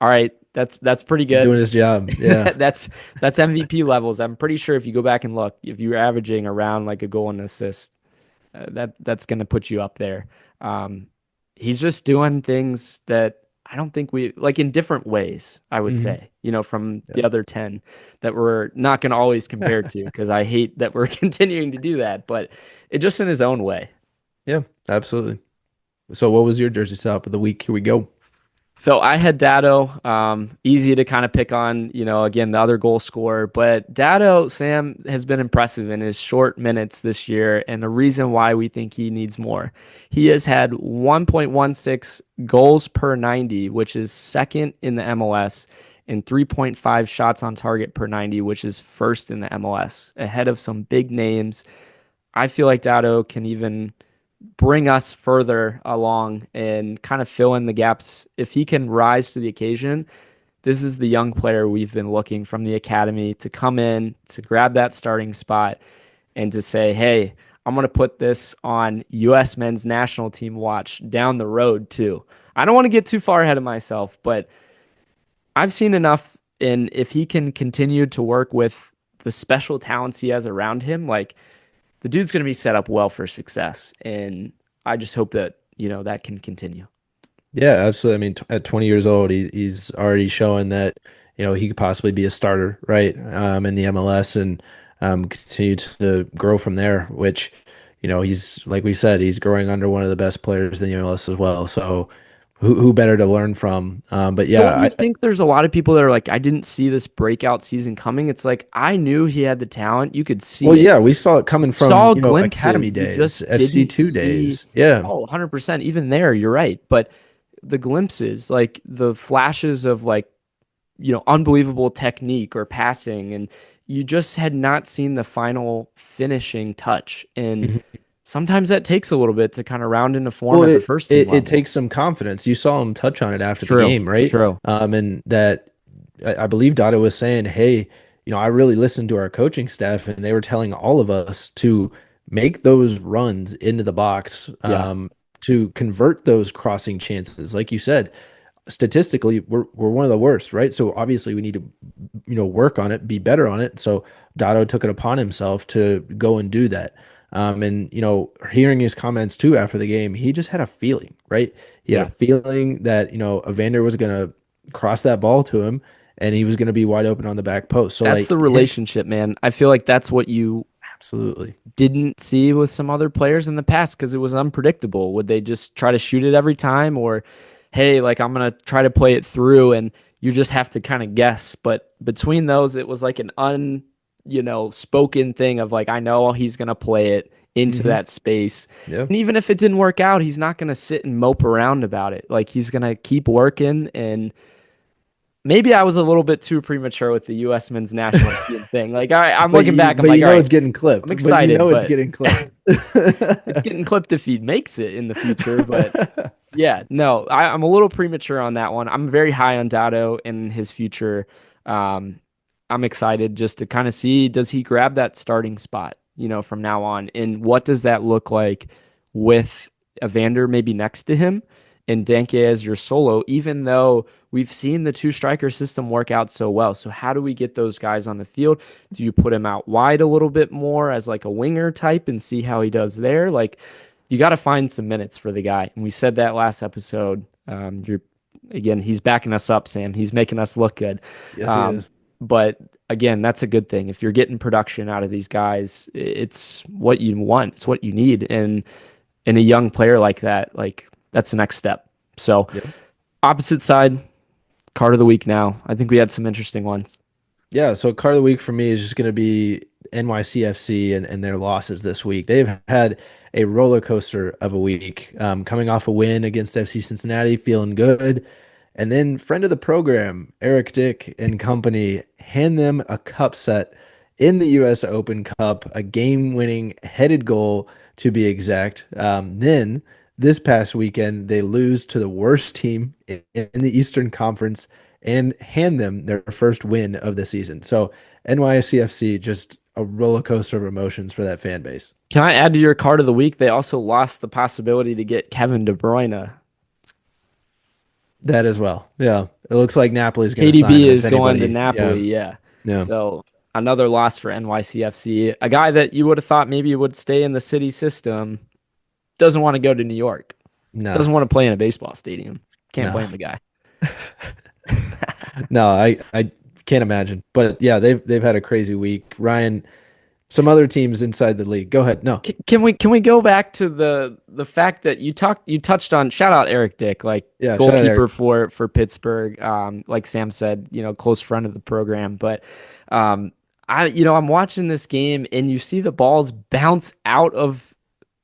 all right, that's pretty He's doing good. his job. Yeah. That's MVP levels. I'm pretty sure if you go back and look, if you're averaging around like a goal and assist, that's gonna put you up there. Um, he's just doing things that I don't think we like, in different ways, I would hmm say, from the Yeah. other 10 that we're not going to always compare to, because I hate that we're continuing to do that, but it just in his own way. Yeah, absolutely. So what was your jersey stop of the week? Here we go. So I had Dado, easy to kind of pick on, again, the other goal scorer, but Dado, Sam, has been impressive in his short minutes this year, and the reason why we think he needs more. He has had 1.16 goals per 90, which is second in the MLS, and 3.5 shots on target per 90, which is first in the MLS, ahead of some big names. I feel like Dado can even bring us further along and kind of fill in the gaps. If he can rise to the occasion, this is the young player we've been looking from the academy to come in, to grab that starting spot, and to say, hey, I'm going to put this on U.S. men's national team watch down the road, too. I don't want to get too far ahead of myself, but I've seen enough. And if he can continue to work with the special talents he has around him, like, the dude's going to be set up well for success. And I just hope that, that can continue. Yeah, absolutely. I mean, at 20 years old, he's already showing that, he could possibly be a starter, right, in the MLS and continue to grow from there, which, he's, like we said, he's growing under one of the best players in the MLS as well. So who better to learn from? But yeah, Don't you think there's a lot of people that are like, I didn't see this breakout season coming? It's like, I knew he had the talent. You could see well, it. yeah, we saw it coming from, Saw academy glimpses. You days, just FC2 didn't days. see. Yeah. Oh, 100%. Even there, you're right. But the glimpses, like the flashes of like, unbelievable technique or passing, and you just had not seen the final finishing touch. And Mhm. sometimes that takes a little bit to kind of round into form Well, at the first team level. it takes some confidence. You saw him touch on it after the True. game, right? True. And that I believe Dado was saying, hey, I really listened to our coaching staff, and they were telling all of us to make those runs into the box, Yeah. to convert those crossing chances. Like you said, statistically, we're one of the worst, right? So obviously we need to, work on it, be better on it. So Dado took it upon himself to go and do that. And hearing his comments too after the game, he just had a feeling, right? He had a feeling that Evander was gonna cross that ball to him, and he was gonna be wide open on the back post. So That's the relationship, man. I feel like that's what you absolutely didn't see with some other players in the past because it was unpredictable. Would they just try to shoot it every time, or hey, like I'm gonna try to play it through, and you just have to kind of guess. But between those, it was like an spoken thing of like, I know he's gonna play it into that space. Yeah. And even if it didn't work out, he's not gonna sit and mope around about it. Like he's gonna keep working. And maybe I was a little bit too premature with the U.S. men's national team thing. Like, all right, I'm looking back. I'm but like, all right, it's getting clipped. I'm excited. It's getting clipped. It's getting clipped if he makes it in the future. But yeah, no, I'm a little premature on that one. I'm very high on Dado and his future. I'm excited just to kind of see, does he grab that starting spot, from now on? And what does that look like with Evander maybe next to him and Danke as your solo, even though we've seen the two striker system work out so well. So how do we get those guys on the field? Do you put him out wide a little bit more as like a winger type and see how he does there? Like, you got to find some minutes for the guy. And we said that last episode. He's backing us up, Sam. He's making us look good. Yes, he is. But again, that's a good thing. If you're getting production out of these guys, it's what you want. It's what you need. And in a young player like that, like that's the next step. So opposite side, card of the week now. I think we had some interesting ones. Yeah, so card of the week for me is just going to be NYCFC and their losses this week. They've had a roller coaster of a week, coming off a win against FC Cincinnati, feeling good. And then friend of the program, Eric Dick and company, hand them a cup set in the U.S. Open Cup, a game-winning headed goal to be exact. Then this past weekend, they lose to the worst team in the Eastern Conference and hand them their first win of the season. So NYCFC, just a roller coaster of emotions for that fan base. Can I add to your card of the week? They also lost the possibility to get Kevin De Bruyne. That as well. Yeah. It looks like Napoli's going to sign KDB him, is if going to anybody. Napoli, Yeah. So another loss for NYCFC. A guy that you would have thought maybe would stay in the city system doesn't want to go to New York. No. Doesn't want to play in a baseball stadium. Can't No. blame the guy. No, I can't imagine. But yeah, they've had a crazy week. Ryan, some other teams inside the league. Go ahead. No. Can we go back to the fact that you touched on, shout out Eric Dick, like Yeah, shout out goalkeeper Eric. for Pittsburgh, like Sam said, close friend of the program, but I'm watching this game and you see the balls bounce out of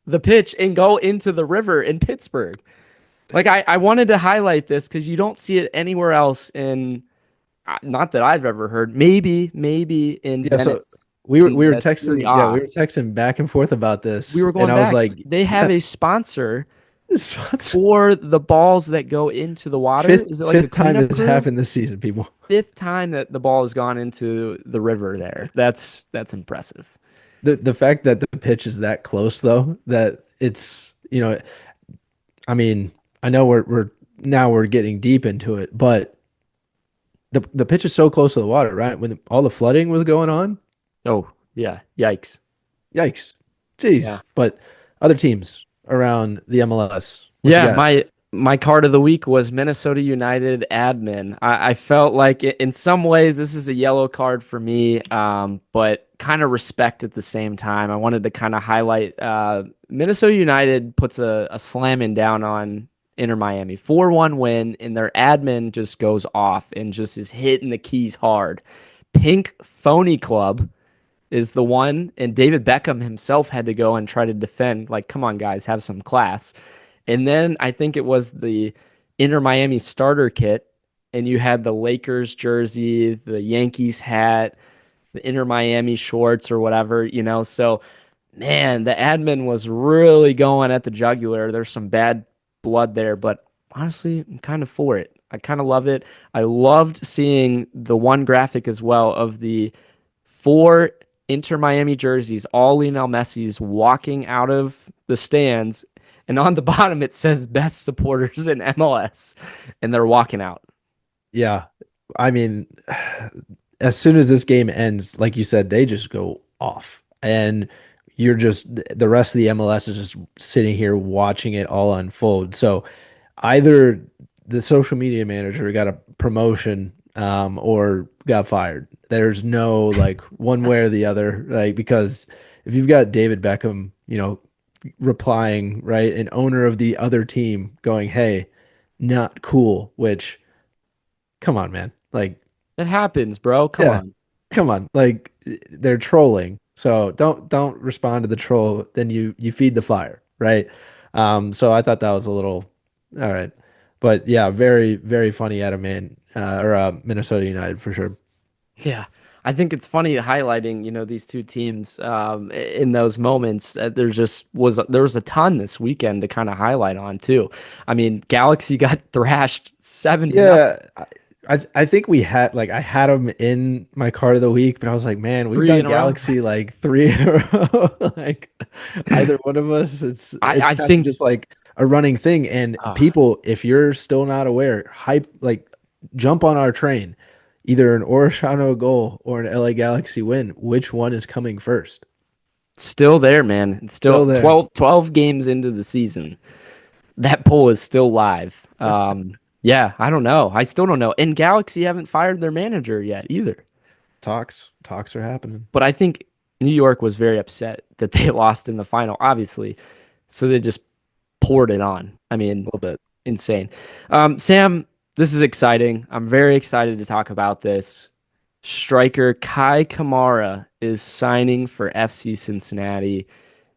the pitch and go into the river in Pittsburgh. Like I wanted to highlight this because you don't see it anywhere else in, not that I've ever heard. Maybe in Yeah, so Venice. we were That's texting, Serie yeah, we A. were texting back and forth about this. We were And going I was back. like, They have a sponsor this is for the balls that go into the water. fifth, Is it like a fifth time cleanup it's crew? happened this season, people. Fifth time that the ball has gone into the river there. That's impressive. The fact that the pitch is that close though, that it's, I mean, I know we're getting deep into it, but the pitch is so close to the water, right? When all the flooding was going on, Oh, yeah. Yikes. yikes. Jeez. Yeah. But other teams around the MLS. What you Yeah, got? my card of the week was Minnesota United admin. I felt like in some ways this is a yellow card for me, but kind of respect at the same time. I wanted to kind of highlight Minnesota United puts a slamming down on Inter Miami. 4-1 win, and their admin just goes off and just is hitting the keys hard. Pink Phony Club is the one, and David Beckham himself had to go and try to defend. Like, come on, guys, have some class. And then I think it was the Inter Miami starter kit, and you had the Lakers jersey, the Yankees hat, the Inter Miami shorts or whatever, So, man, the admin was really going at the jugular. There's some bad blood there, but honestly, I'm kind of for it. I kind of love it. I loved seeing the one graphic as well of the 4 Inter Miami jerseys, all Lionel Messi's walking out of the stands. And on the bottom, it says best supporters in MLS. And they're walking out. Yeah. I mean, as soon as this game ends, like you said, they just go off. And you're just, the rest of the MLS is just sitting here watching it all unfold. So either the social media manager got a promotion or got fired. There's no like one way or the other, like, because if you've got David Beckham, replying, right, an owner of the other team going, hey, not cool, which, come on, man. Like, It happens, bro. Come yeah, on. come on. Like, they're trolling. So don't respond to the troll, then you feed the fire, right? So I thought that was a little all right. But yeah, very, very funny out of Minnesota United for sure. Yeah. I think it's funny highlighting, these two teams in those moments. There was a ton this weekend to kind of highlight on too. I mean, Galaxy got thrashed 7-0. Yeah, I think we had I had them in my card of the week, but I was like, man, we've 3 done in a row. Galaxy like 3 in a row. Like either one of us, it's I kind think of just like a running thing. And Ah. people, if you're still not aware, jump on our train. Either an Orishano goal or an LA Galaxy win. Which one is coming first? Still there, man. It's still Still there. 12 games into the season. That poll is still live. Yeah, I don't know. I still don't know. And Galaxy haven't fired their manager yet either. Talks are happening. But I think New York was very upset that they lost in the final, obviously. So they just poured it on. I mean, A little bit. insane. Sam, this is exciting. I'm very excited to talk about this. Striker Kei Kamara is signing for FC Cincinnati.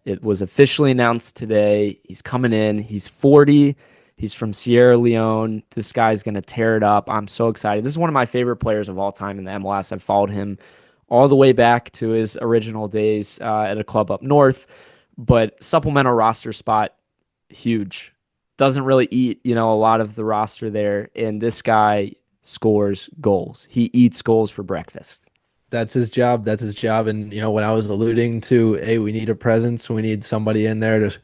It was officially announced today. He's coming in. He's 40. He's from Sierra Leone. This guy's going to tear it up. I'm so excited. This is one of my favorite players of all time in the MLS. I've followed him all the way back to his original days at a club up north. But supplemental roster spot, huge. Doesn't really eat, a lot of the roster there. And this guy scores goals. He eats goals for breakfast. That's his job. That's his job. And, when I was alluding to, hey, we need a presence. We need somebody in there to,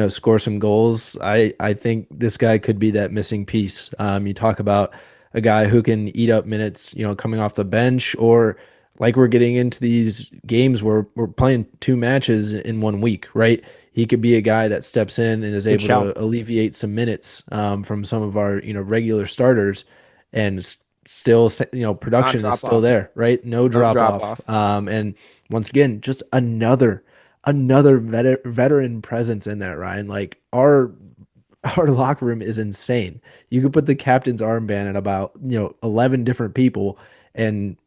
score some goals. I think this guy could be that missing piece. You talk about a guy who can eat up minutes, coming off the bench, or like we're getting into these games where we're playing 2 matches in 1 week, right? He could be a guy that steps in and is able to alleviate some minutes from some of our, regular starters and still, Not production is drop still off. there, right? No No drop drop off. off. And once again, just another veteran presence in there, Ryan. Like our locker room is insane. You could put the captain's armband at about, 11 different people and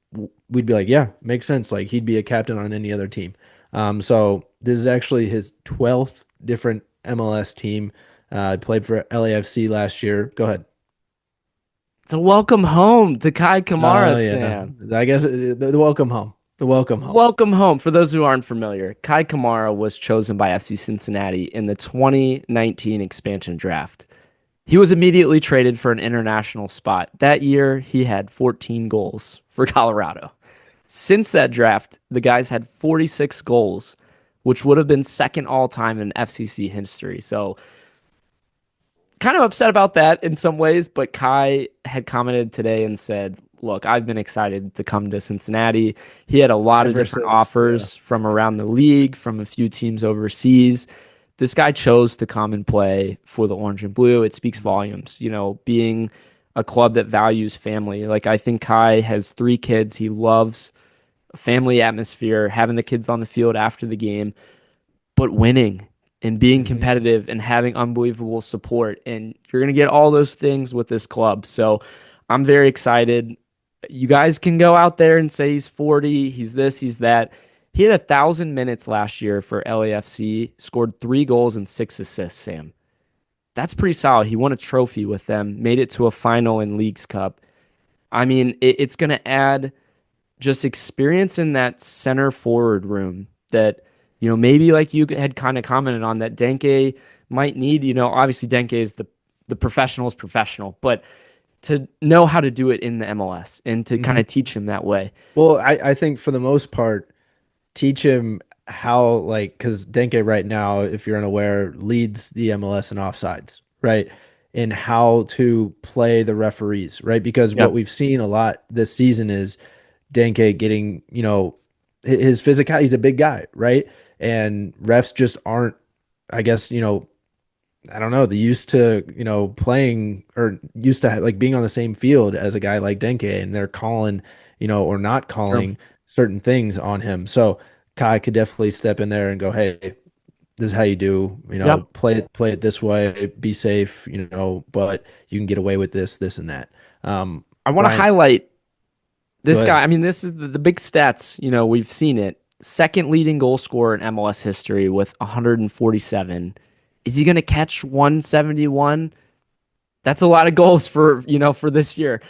we'd be like, yeah, makes sense. Like he'd be a captain on any other team. So this is actually his 12th different MLS team. Played for LAFC last year. Go ahead. It's a welcome home to Kei Oh Kamara, yeah, Sam. I guess the welcome home. The welcome home. Welcome home. For those who aren't familiar, Kei Kamara was chosen by FC Cincinnati in the 2019 expansion draft. He was immediately traded for an international spot. That year, he had 14 goals for Colorado. Since that draft, the guys had 46 goals, which would have been second all time in FCC history. So kind of upset about that in some ways, but Kai had commented today and said, look, I've been excited to come to Cincinnati. He had a lot of Ever different since, offers from around the league, from a few teams overseas. This guy chose to come and play for the Orange and Blue. It speaks volumes, being a club that values family. Like, I think Kai has 3 kids. He loves a family atmosphere, having the kids on the field after the game, but winning and being competitive and having unbelievable support. And you're going to get all those things with this club. So I'm very excited. You guys can go out there and say he's 40, he's this, he's that. He had 1,000 minutes last year for LAFC, scored 3 goals and 6 assists, Sam. That's pretty solid. He won a trophy with them, made it to a final in Leagues Cup. I mean, it's going to add just experience in that center forward room that, maybe like you had kind of commented on that Denke might need, obviously Denke is the professional's professional, but to know how to do it in the MLS and to kind of teach him that way. Well, I think for the most part, teach him how, like, because Denke right now, if you're unaware, leads the MLS in offsides, right? And how to play the referees, right? Because what we've seen a lot this season is Denke getting, his physical, he's a big guy, right? And refs just aren't, I guess, I don't know, they used to, playing or used to like being on the same field as a guy like Denke, and they're calling, or not calling certain things on him. So Kai could definitely step in there and go, hey, this is how you do, play it this way, be safe, but you can get away with this, and that. I want to highlight this Go guy. ahead. I mean, this is the big stats. We've seen it. Second leading goal scorer in MLS history with 147. Is he going to catch 171? That's a lot of goals for this year.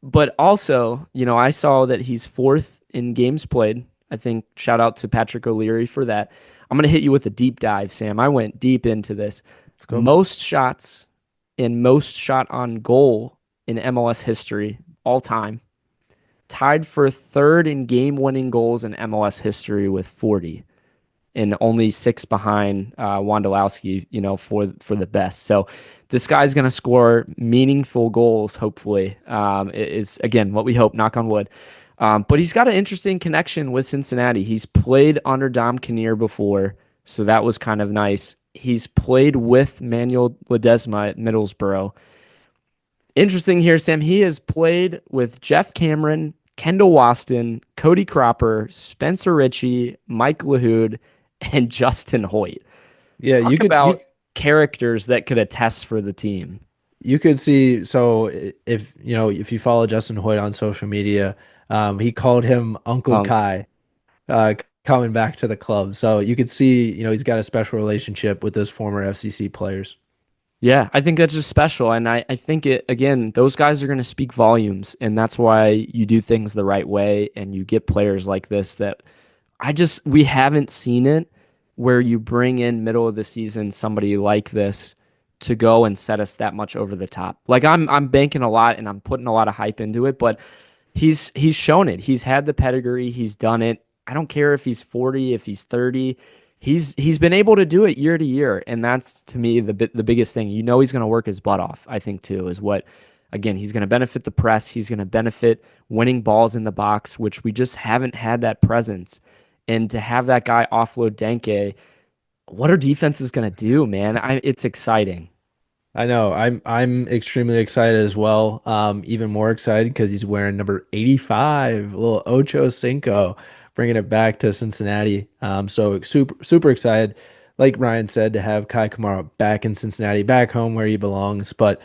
But also, I saw that he's 4th in games played. I think shout out to Patrick O'Leary for that. I'm going to hit you with a deep dive, Sam. I went deep into this. Let's go. Most shots and most shot on goal in MLS history all time. Tied for 3rd in game-winning goals in MLS history with 40, and only 6 behind Wondolowski, for the best. So this guy's going to score meaningful goals, hopefully. Is, again, what we hope, knock on wood. But he's got an interesting connection with Cincinnati. He's played under Dom Kinnear before, so that was kind of nice. He's played with Manuel Ledesma at Middlesbrough. Interesting here, Sam. He has played with Jeff Cameron, Kendall Waston, Cody Cropper, Spencer Ritchie, Mike LaHood, and Justin Hoyt. Yeah, Talk about characters that could attest for the team. You could see, so if you follow Justin Hoyt on social media, he called him Uncle Kai, coming back to the club. So you could see, he's got a special relationship with those former FCC players. Yeah, I think that's just special. And I think again, those guys are going to speak volumes. And that's why you do things the right way and you get players like this that we haven't seen it, where you bring in middle of the season somebody like this to go and set us that much over the top. Like I'm banking a lot and I'm putting a lot of hype into it, but he's shown it. He's had the pedigree. He's done it. I don't care if he's 40, if he's 30. He's been able to do it year to year, and that's to me the biggest thing. He's going to work his butt off. I think too is what. Again, he's going to benefit the press. He's going to benefit winning balls in the box, which we just haven't had that presence. And to have that guy offload Denke, what are defenses going to do, man? It's exciting. I know. I'm extremely excited as well. Even more excited because he's wearing number 85, little Ocho Cinco, bringing it back to Cincinnati. So super excited. Like Ryan said, to have Kei Kamara back in Cincinnati, back home where he belongs. But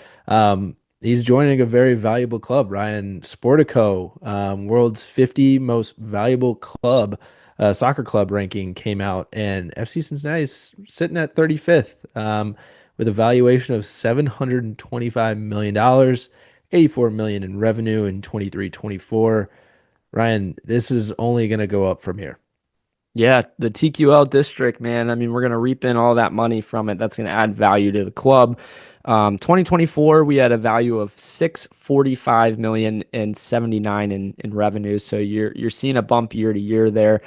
he's joining a very valuable club, Ryan. Sportico, world's 50 most valuable club, soccer club ranking came out, and FC Cincinnati is sitting at 35th. With a valuation of $725 million, 84 million in revenue in 23-24. Ryan, this is only going to go up from here. Yeah, the TQL district, man. I mean, we're going to reap in all that money from it. That's going to add value to the club. 2024, we had a value of 645 million and 79 in revenue. So you're seeing a bump year to year there.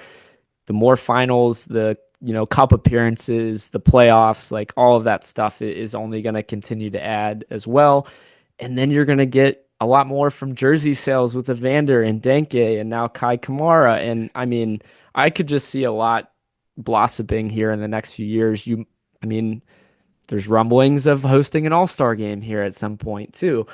The more finals, the cup appearances, the playoffs, like all of that stuff is only going to continue to add as well. And then you're going to get a lot more from jersey sales with Evander and Denke and now Kei Kamara. And I mean, I could just see a lot blossoming here in the next few years. I mean, there's rumblings of hosting an all-star game here at some point too,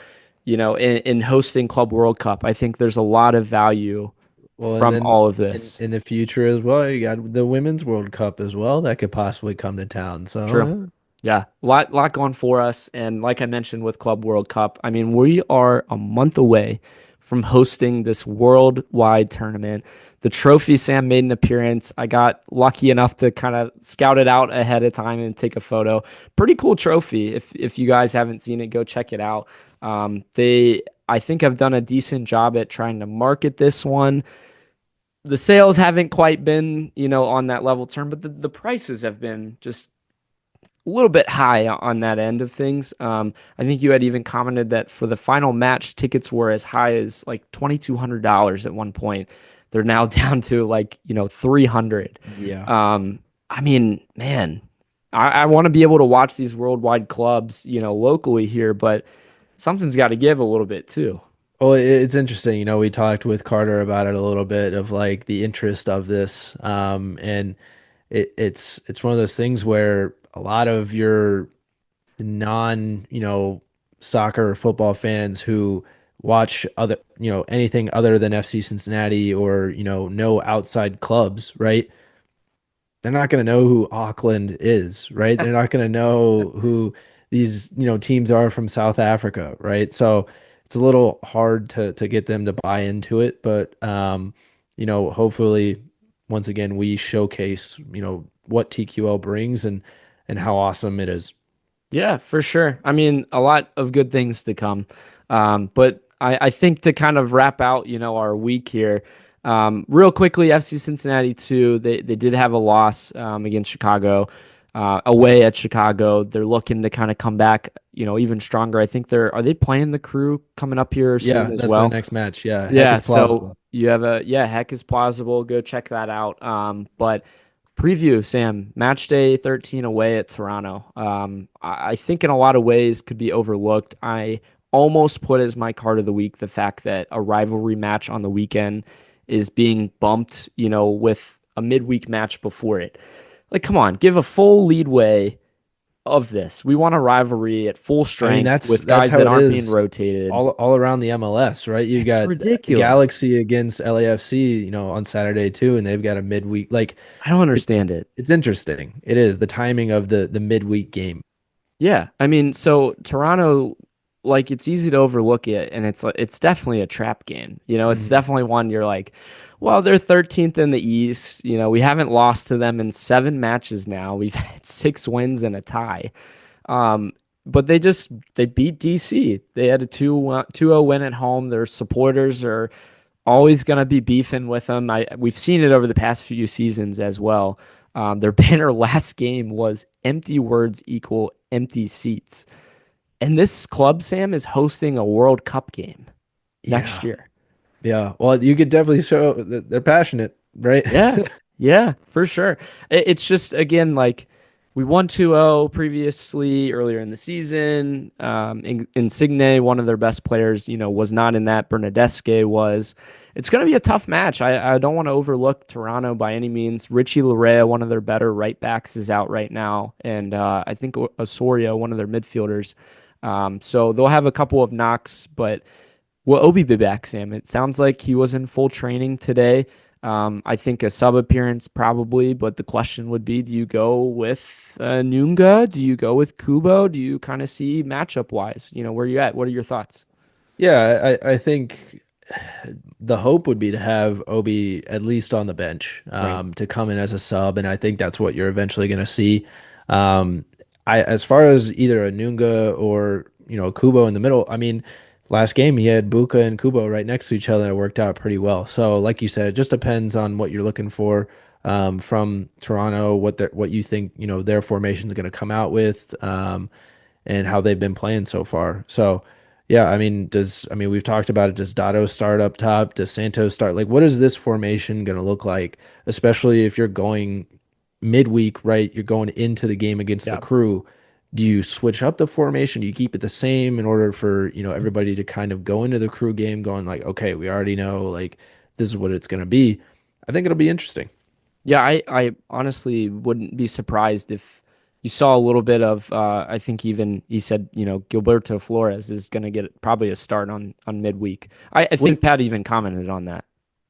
in hosting Club World Cup. I think there's a lot of value from all of this. In the future as well, you got the Women's World Cup as well that could possibly come to town. So true. Yeah, a lot going for us. And like I mentioned with Club World Cup, I mean, we are a month away from hosting this worldwide tournament. The trophy, Sam, made an appearance. I got lucky enough to kind of scout it out ahead of time and take a photo. Pretty cool trophy. If you guys haven't seen it, go check it out. I think have done a decent job at trying to market this one. The sales haven't quite been, on that level term, but the prices have been just a little bit high on that end of things. I think you had even commented that for the final match, tickets were as high as like $2,200 at one point. They're now down to like, $300. Yeah. I mean, man, I want to be able to watch these worldwide clubs, locally here, but something's got to give a little bit too. Well, it's interesting. We talked with Carter about it a little bit of like the interest of this. And it's one of those things where a lot of your non, soccer or football fans who watch other, anything other than FC Cincinnati or, no outside clubs, right? They're not going to know who Auckland is, right? They're not going to know who these, teams are from South Africa, right? So it's a little hard to get them to buy into it, but hopefully once again we showcase, what TQL brings and how awesome it is. Yeah, for sure. I mean, a lot of good things to come. But I think to kind of wrap out, our week here, real quickly, FC Cincinnati too, they did have a loss against Chicago, away at Chicago. They're looking to kind of come back, even stronger. I think are they playing the Crew coming up here soon as well? The next match. Yeah. Yeah. So you have Heck is plausible. Go check that out. But preview, Sam, match day 13 away at Toronto. I think in a lot of ways could be overlooked. I almost put as my card of the week the fact that a rivalry match on the weekend is being bumped, with a midweek match before it. Like, come on, give a full leadway of this. We want a rivalry at full strength with guys that aren't being rotated. All around the MLS, right? You got ridiculous. Galaxy against LAFC, on Saturday too, and they've got a midweek. Like, I don't understand it. It's interesting. It is the timing of the midweek game. Yeah, I mean, so Toronto, like, it's easy to overlook it, and it's definitely a trap game. It's definitely one you're like, well, they're 13th in the East. We haven't lost to them in 7 matches now. We've had 6 wins and a tie. But they beat DC. They had a 2-0 win at home. Their supporters are always going to be beefing with them. We've seen it over the past few seasons as well. Their banner last game was empty words equal empty seats. And this club, Sam, is hosting a World Cup game next year. Yeah, well, you could definitely show that they're passionate, right? Yeah, for sure. It's just, again, like, we won 2-0 previously earlier in the season. Insigne, one of their best players, was not in that. Bernadeschi was. It's going to be a tough match. I don't want to overlook Toronto by any means. Richie Larea, one of their better right backs, is out right now. And I think Osorio, one of their midfielders, So they'll have a couple of knocks, but will Obi be back, Sam? It sounds like he was in full training today. I think a sub appearance probably, but the question would be, do you go with Nunga? Do you go with Kubo? Do you kind of see matchup wise, where you at? What are your thoughts? Yeah, I think the hope would be to have Obi at least on the bench, Right. to come in as a sub, and I think that's what you're eventually going to see. Um, as far as either a Nunga or Kubo in the middle, I mean, last game he had Buka and Kubo right next to each other, and it worked out pretty well. So, like you said, it just depends on what you're looking for from Toronto, what you think their formation is going to come out with, and how they've been playing so far. So. Yeah, I mean we've talked about it. Does Dado start up top? Does Santos start? Like, what is this formation going to look like? Especially if you're going midweek, right? You're going into the game against the Yeah. Crew. Do you switch up the formation? Do you keep it the same in order for, everybody to kind of go into the Crew game going like, okay, we already know like this is what it's going to be. I think it'll be interesting. Yeah, I honestly wouldn't be surprised if you saw a little bit of I think even he said, Gilberto Flores is gonna get probably a start on midweek. I What think Pat even commented on that.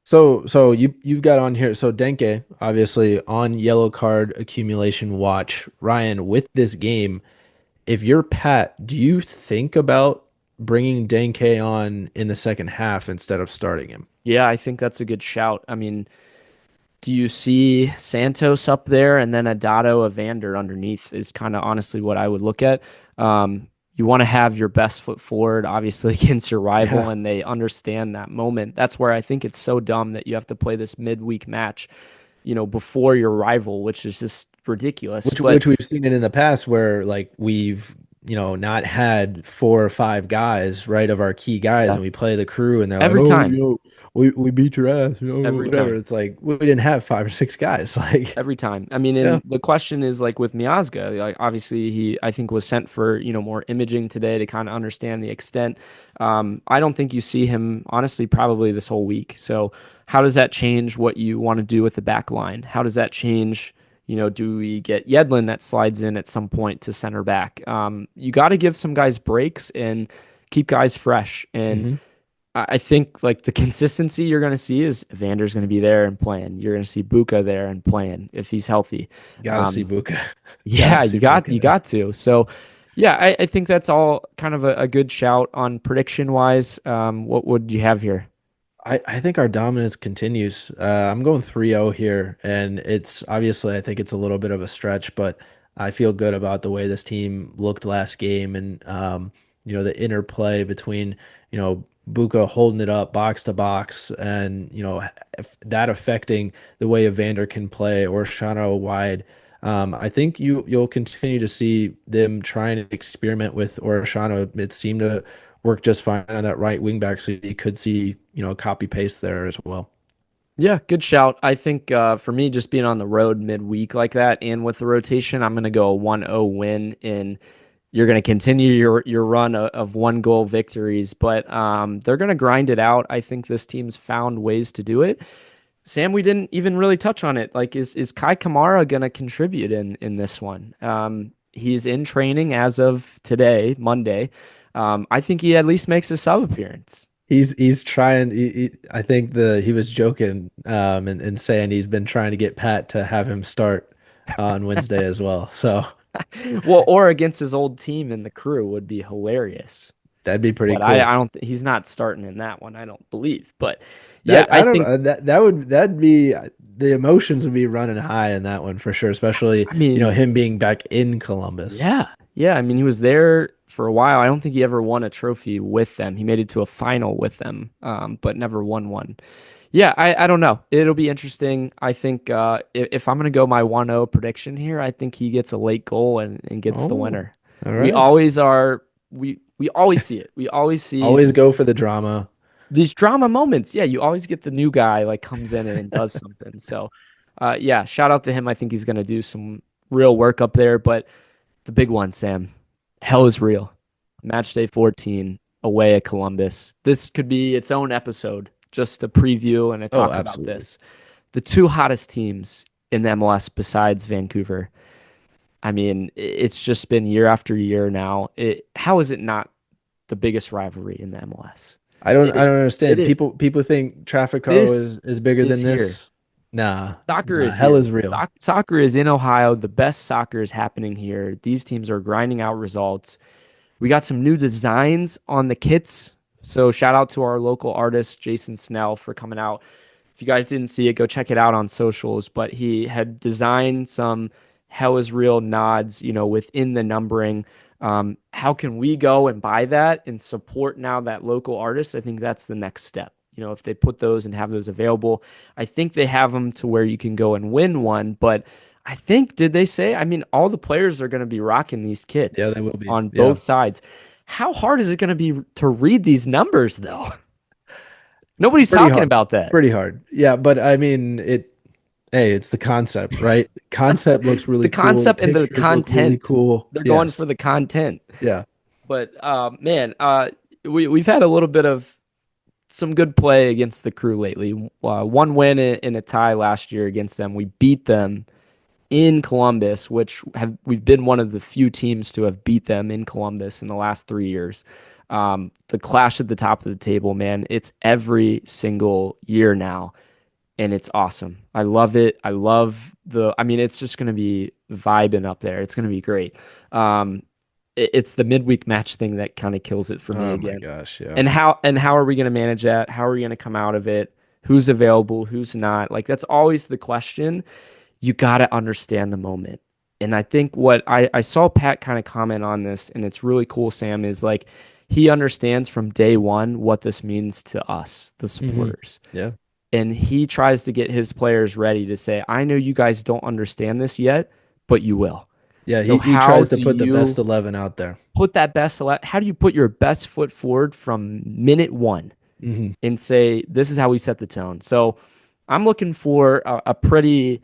So you've got on here. So Denke obviously on yellow card accumulation watch. Ryan, with this game, if you're Pat, do you think about bringing Denke on in the second half instead of starting him? Yeah, I think that's a good shout. I mean, do you see Santos up there and then a Dado, Evander underneath is kind of honestly what I would look at. You want to have your best foot forward, obviously, against your rival, Yeah. and they understand that moment. That's where I think it's so dumb that you have to play this midweek match, before your rival, which is just ridiculous. Which we've seen it in the past where like we've not had 4 or 5 guys, right, of our key guys, Yeah, and we play the Crew and they're like, every oh, time, we beat your ass, every whatever. time. It's like we didn't have 5 or 6 guys. Like, Every time. I mean, yeah. and the question is like with Miazga, like obviously he I think was sent for, more imaging today to kind of understand the extent. I don't think you see him honestly probably this whole week. So how does that change what you want to do with the back line? How does that change, do we get Yedlin that slides in at some point to center back? You got to give some guys breaks and keep guys fresh. And Hmm. I think like the consistency you're going to see is Evander's going to be there and playing. You're going to see Buka there and playing if he's healthy. Gotta see Um, Buka. yeah, Gotta you see got Buka you there. got to. So, yeah, I think that's all kind of a good shout on prediction wise. What would you have here? I think our dominance continues. I'm going 3-0 here, and it's obviously I think it's a little bit of a stretch, but I feel good about the way this team looked last game, and the interplay between Buka holding it up box to box, and if that affecting the way Evander can play or Shano wide. I think you'll continue to see them trying to experiment with Orishano. It seemed to work just fine on that right wing back, so you could see, copy paste there as well. Yeah, good shout. I think for me, just being on the road midweek like that and with the rotation, I'm going to go a 1-0 win, and you're going to continue your run of one goal victories, but they're going to grind it out. I think this team's found ways to do it. Sam, we didn't even really touch on it. Like, is Kei Kamara going to contribute in this one? He's in training as of today, Monday. I think he at least makes a sub appearance. He's trying. I think he was joking, and saying he's been trying to get Pat to have him start on Wednesday as well. So Well, or against his old team in the Crew would be hilarious. that'd be pretty But I cool. don't. He's not starting in that one. I don't believe. But yeah, That I I don't think. know. That'd be the emotions would be running high in that one for sure. Especially I mean, him being back in Columbus. yeah, yeah. I mean, he was there for a while. I don't think he ever won a trophy with them. He made it to a final with them, but never won one. Yeah, I don't know. It'll be interesting. I think if I'm going to go my 1-0 prediction here, I think he gets a late goal and gets the Oh, winner. all We right. always are. We always see it. We always see Always go for the drama. these drama moments. Yeah, you always get the new guy like comes in and does something. So, yeah, shout out to him. I think he's going to do some real work up there. But the big one, Sam, hell is real. Match day 14 away at Columbus. This could be its own episode, just a preview and a Oh, talk about absolutely. this. The two hottest teams in the MLS besides Vancouver. I mean, it's just been year after year now. How is it not the biggest rivalry in the MLS? I don't It understand. is. People think Trafico This is bigger is than here. this. Nah, Soccer nah, is hell here. is real. Soccer is in Ohio. The best soccer is happening here. These teams are grinding out results. We got some new designs on the kits. So shout out to our local artist, Jason Snell, for coming out. If you guys didn't see it, go check it out on socials. But he had designed some hell is real nods, within the numbering. How can we go and buy that and support now that local artist? I think that's the next step. If they put those and have those available, I think they have them to where you can go and win one. But I think, did they say? I mean, all the players are going to be rocking these Yeah, kits they will be. on Yeah, both sides. How hard is it going to be to read these numbers, though? Nobody's pretty talking hard. about that. Pretty hard. Yeah, but I mean, hey, it's the concept, right? Concept looks really The cool. concept and the Pictures look really content. cool. They're going Yes. for the content. Yeah. But man, we've had a little bit of some good play against the Crew lately. One win in a tie last year against them. We beat them in Columbus, we've been one of the few teams to have beat them in Columbus in the last 3 years. The clash at the top of the table, man, it's every single year now, and it's awesome. I love it. I mean, it's just going to be vibing up there. It's going to be great. It's the midweek match thing that kind of kills it for me Oh again. my gosh, yeah. And how are we going to manage that? How are we going to come out of it? Who's available? Who's not? Like, that's always the question. You got to understand the moment. And I think what I saw Pat kind of comment on this, and it's really cool, Sam, is like he understands from day one what this means to us, the supporters. Yeah. And he tries to get his players ready to say, I know you guys don't understand this yet, but you will. Yeah, So he how tries to do put the you best 11 out there. put that how do you put your best foot forward from minute one and say, this is how we set the tone? So I'm looking for a pretty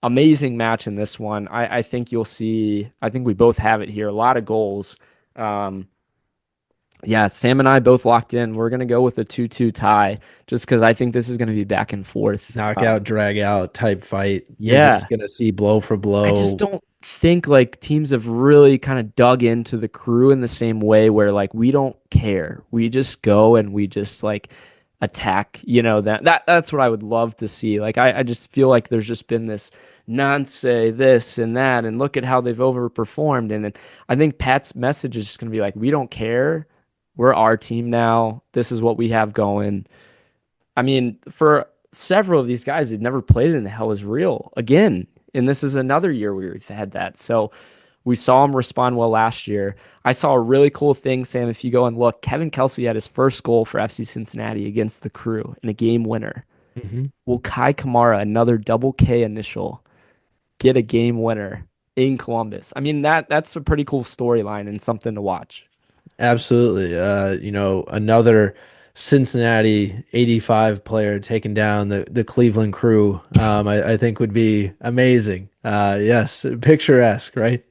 amazing match in this one. I think you'll see, I think we both have it here, a lot of goals. Yeah, Sam and I both locked in. We're going to go with a 2-2 tie just because I think this is going to be back and forth. Knockout, drag out type fight. Yeah. You're just going to see blow for blow. I just don't think like teams have really kind of dug into the Crew in the same way where like we don't care. We just go and we just like attack, that's what I would love to see. Like I just feel like there's just been this nonsense, this and that, and look at how they've overperformed. And then I think Pat's message is just going to be like, we don't care. We're our team now. This is what we have going. I mean, for several of these guys, they've never played in the Hell is Real again. And this is another year where we've had that. So we saw him respond well last year. I saw a really cool thing, Sam. If you go and look, Kevin Kelsey had his first goal for FC Cincinnati against the Crew in a game winner. Will Kei Kamara, another double K initial, get a game winner in Columbus? I mean, that's a pretty cool storyline and something to watch. Absolutely. Another Cincinnati 85 player taking down the Cleveland Crew, I think would be amazing. Yes, picturesque, right?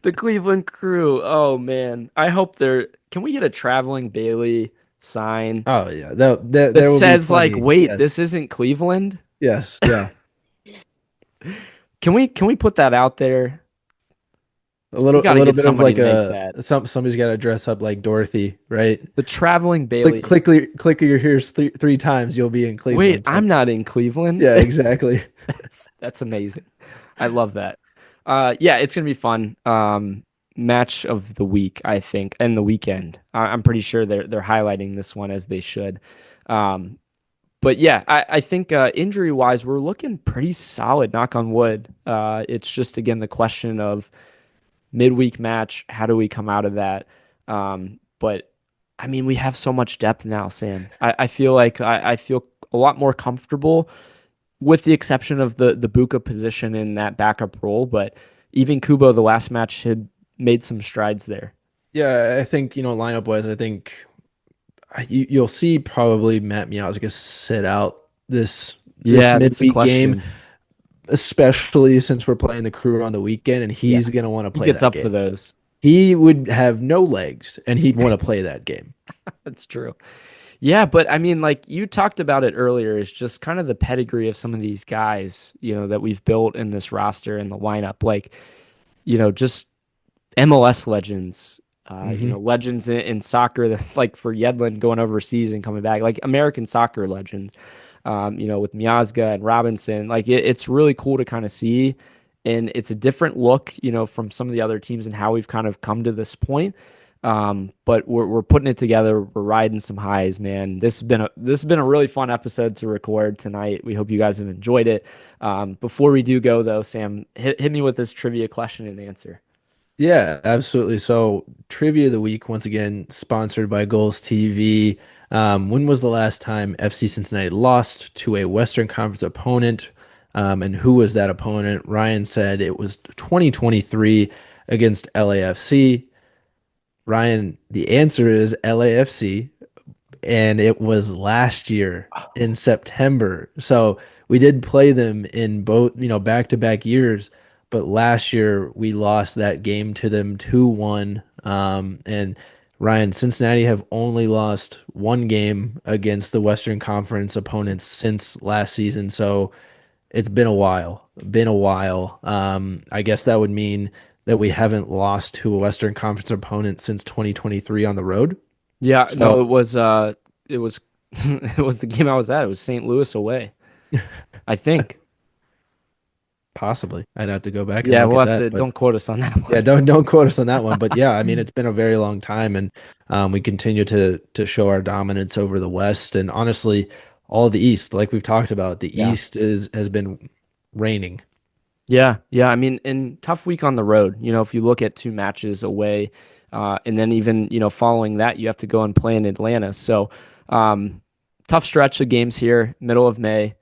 The Cleveland Crew. Oh, man. I hope can we get a traveling Bailey sign Oh, yeah. There that will be says, like, plenty. wait, Yes. this isn't Cleveland? Yes, yeah. Can we put that out there? A little gotta get bit of somebody like to make that. somebody's got to dress up like Dorothy, right? The traveling Bailey. Click your ears three times, you'll be in Cleveland. Wait, I'm not in Cleveland. Yeah, exactly. That's amazing. I love that. Yeah, it's gonna be fun. Match of the week, I think, and the weekend. I'm pretty sure they're highlighting this one as they should. But yeah, I think injury wise, we're looking pretty solid. Knock on wood. It's just again the question of midweek match. How do we come out of that? But I mean, we have so much depth now, Sam. I feel like I feel a lot more comfortable, with the exception of the Buka position in that backup role. But even Kubo, the last match, had made some strides there. Yeah, I think, lineup wise, I think you'll see probably Matt Miazga sit out this That's the midweek game, question. especially since we're playing the Crew on the weekend, and he's going to want to He play gets that up game. for those. He would have no legs, and he'd want to play that game. That's true. Yeah, but I mean, like you talked about it earlier, is just kind of the pedigree of some of these guys, that we've built in this roster and the lineup. Like, just MLS legends, Hmm. legends in soccer that like for Yedlin going overseas and coming back, like American soccer legends, with Miazga and Robinson. Like it's really cool to kind of see. And it's a different look, from some of the other teams and how we've kind of come to this point. But we're putting it together. We're riding some highs, man. This has been a really fun episode to record tonight. We hope you guys have enjoyed it. Before we do go though, Sam, hit me with this trivia question and answer. Yeah, absolutely. So, trivia of the week, once again, sponsored by Goals TV. When was the last time FC Cincinnati lost to a Western Conference opponent? And who was that opponent? Ryan said it was 2023 against LAFC. Ryan, the answer is LAFC, and it was last year in September. So we did play them in both, back-to-back years, but last year we lost that game to them 2-1. And Ryan, Cincinnati have only lost one game against the Western Conference opponents since last season. So it's been a while. Been a while. I guess that would mean that we haven't lost to a Western Conference opponent since 2023 on the road. Yeah, no, So it was it was the game I was at. It was St. Louis away, I think. possibly I'd have to go back and Yeah, look we'll at have to that, but don't quote us on that yeah, one. don't quote us on that one. But yeah, I mean, it's been a very long time, and we continue to show our dominance over the West, and honestly, all of the East, like we've talked about, the Yeah. East has been reigning. Yeah, yeah. I mean, and tough week on the road. If you look at two matches away, and then even following that, you have to go and play in Atlanta. So, tough stretch of games here, middle of May.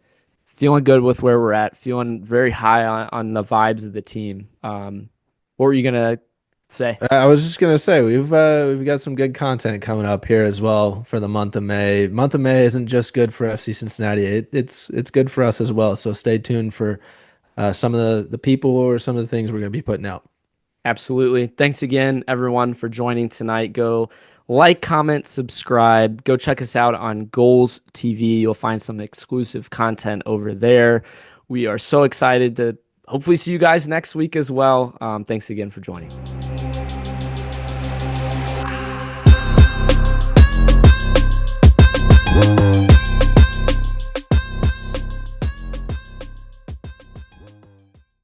Feeling good with where we're at. Feeling very high on the vibes of the team. What were you gonna say? I was just gonna say we've got some good content coming up here as well for the month of May. Month of May isn't just good for FC Cincinnati; it's good for us as well. So stay tuned for some of the people or some of the things we're gonna be putting out. Absolutely. Thanks again, everyone, for joining tonight. Go like, comment, subscribe. Go check us out on Goals TV. You'll find some exclusive content over there. We are so excited to hopefully see you guys next week as well. Thanks again for joining.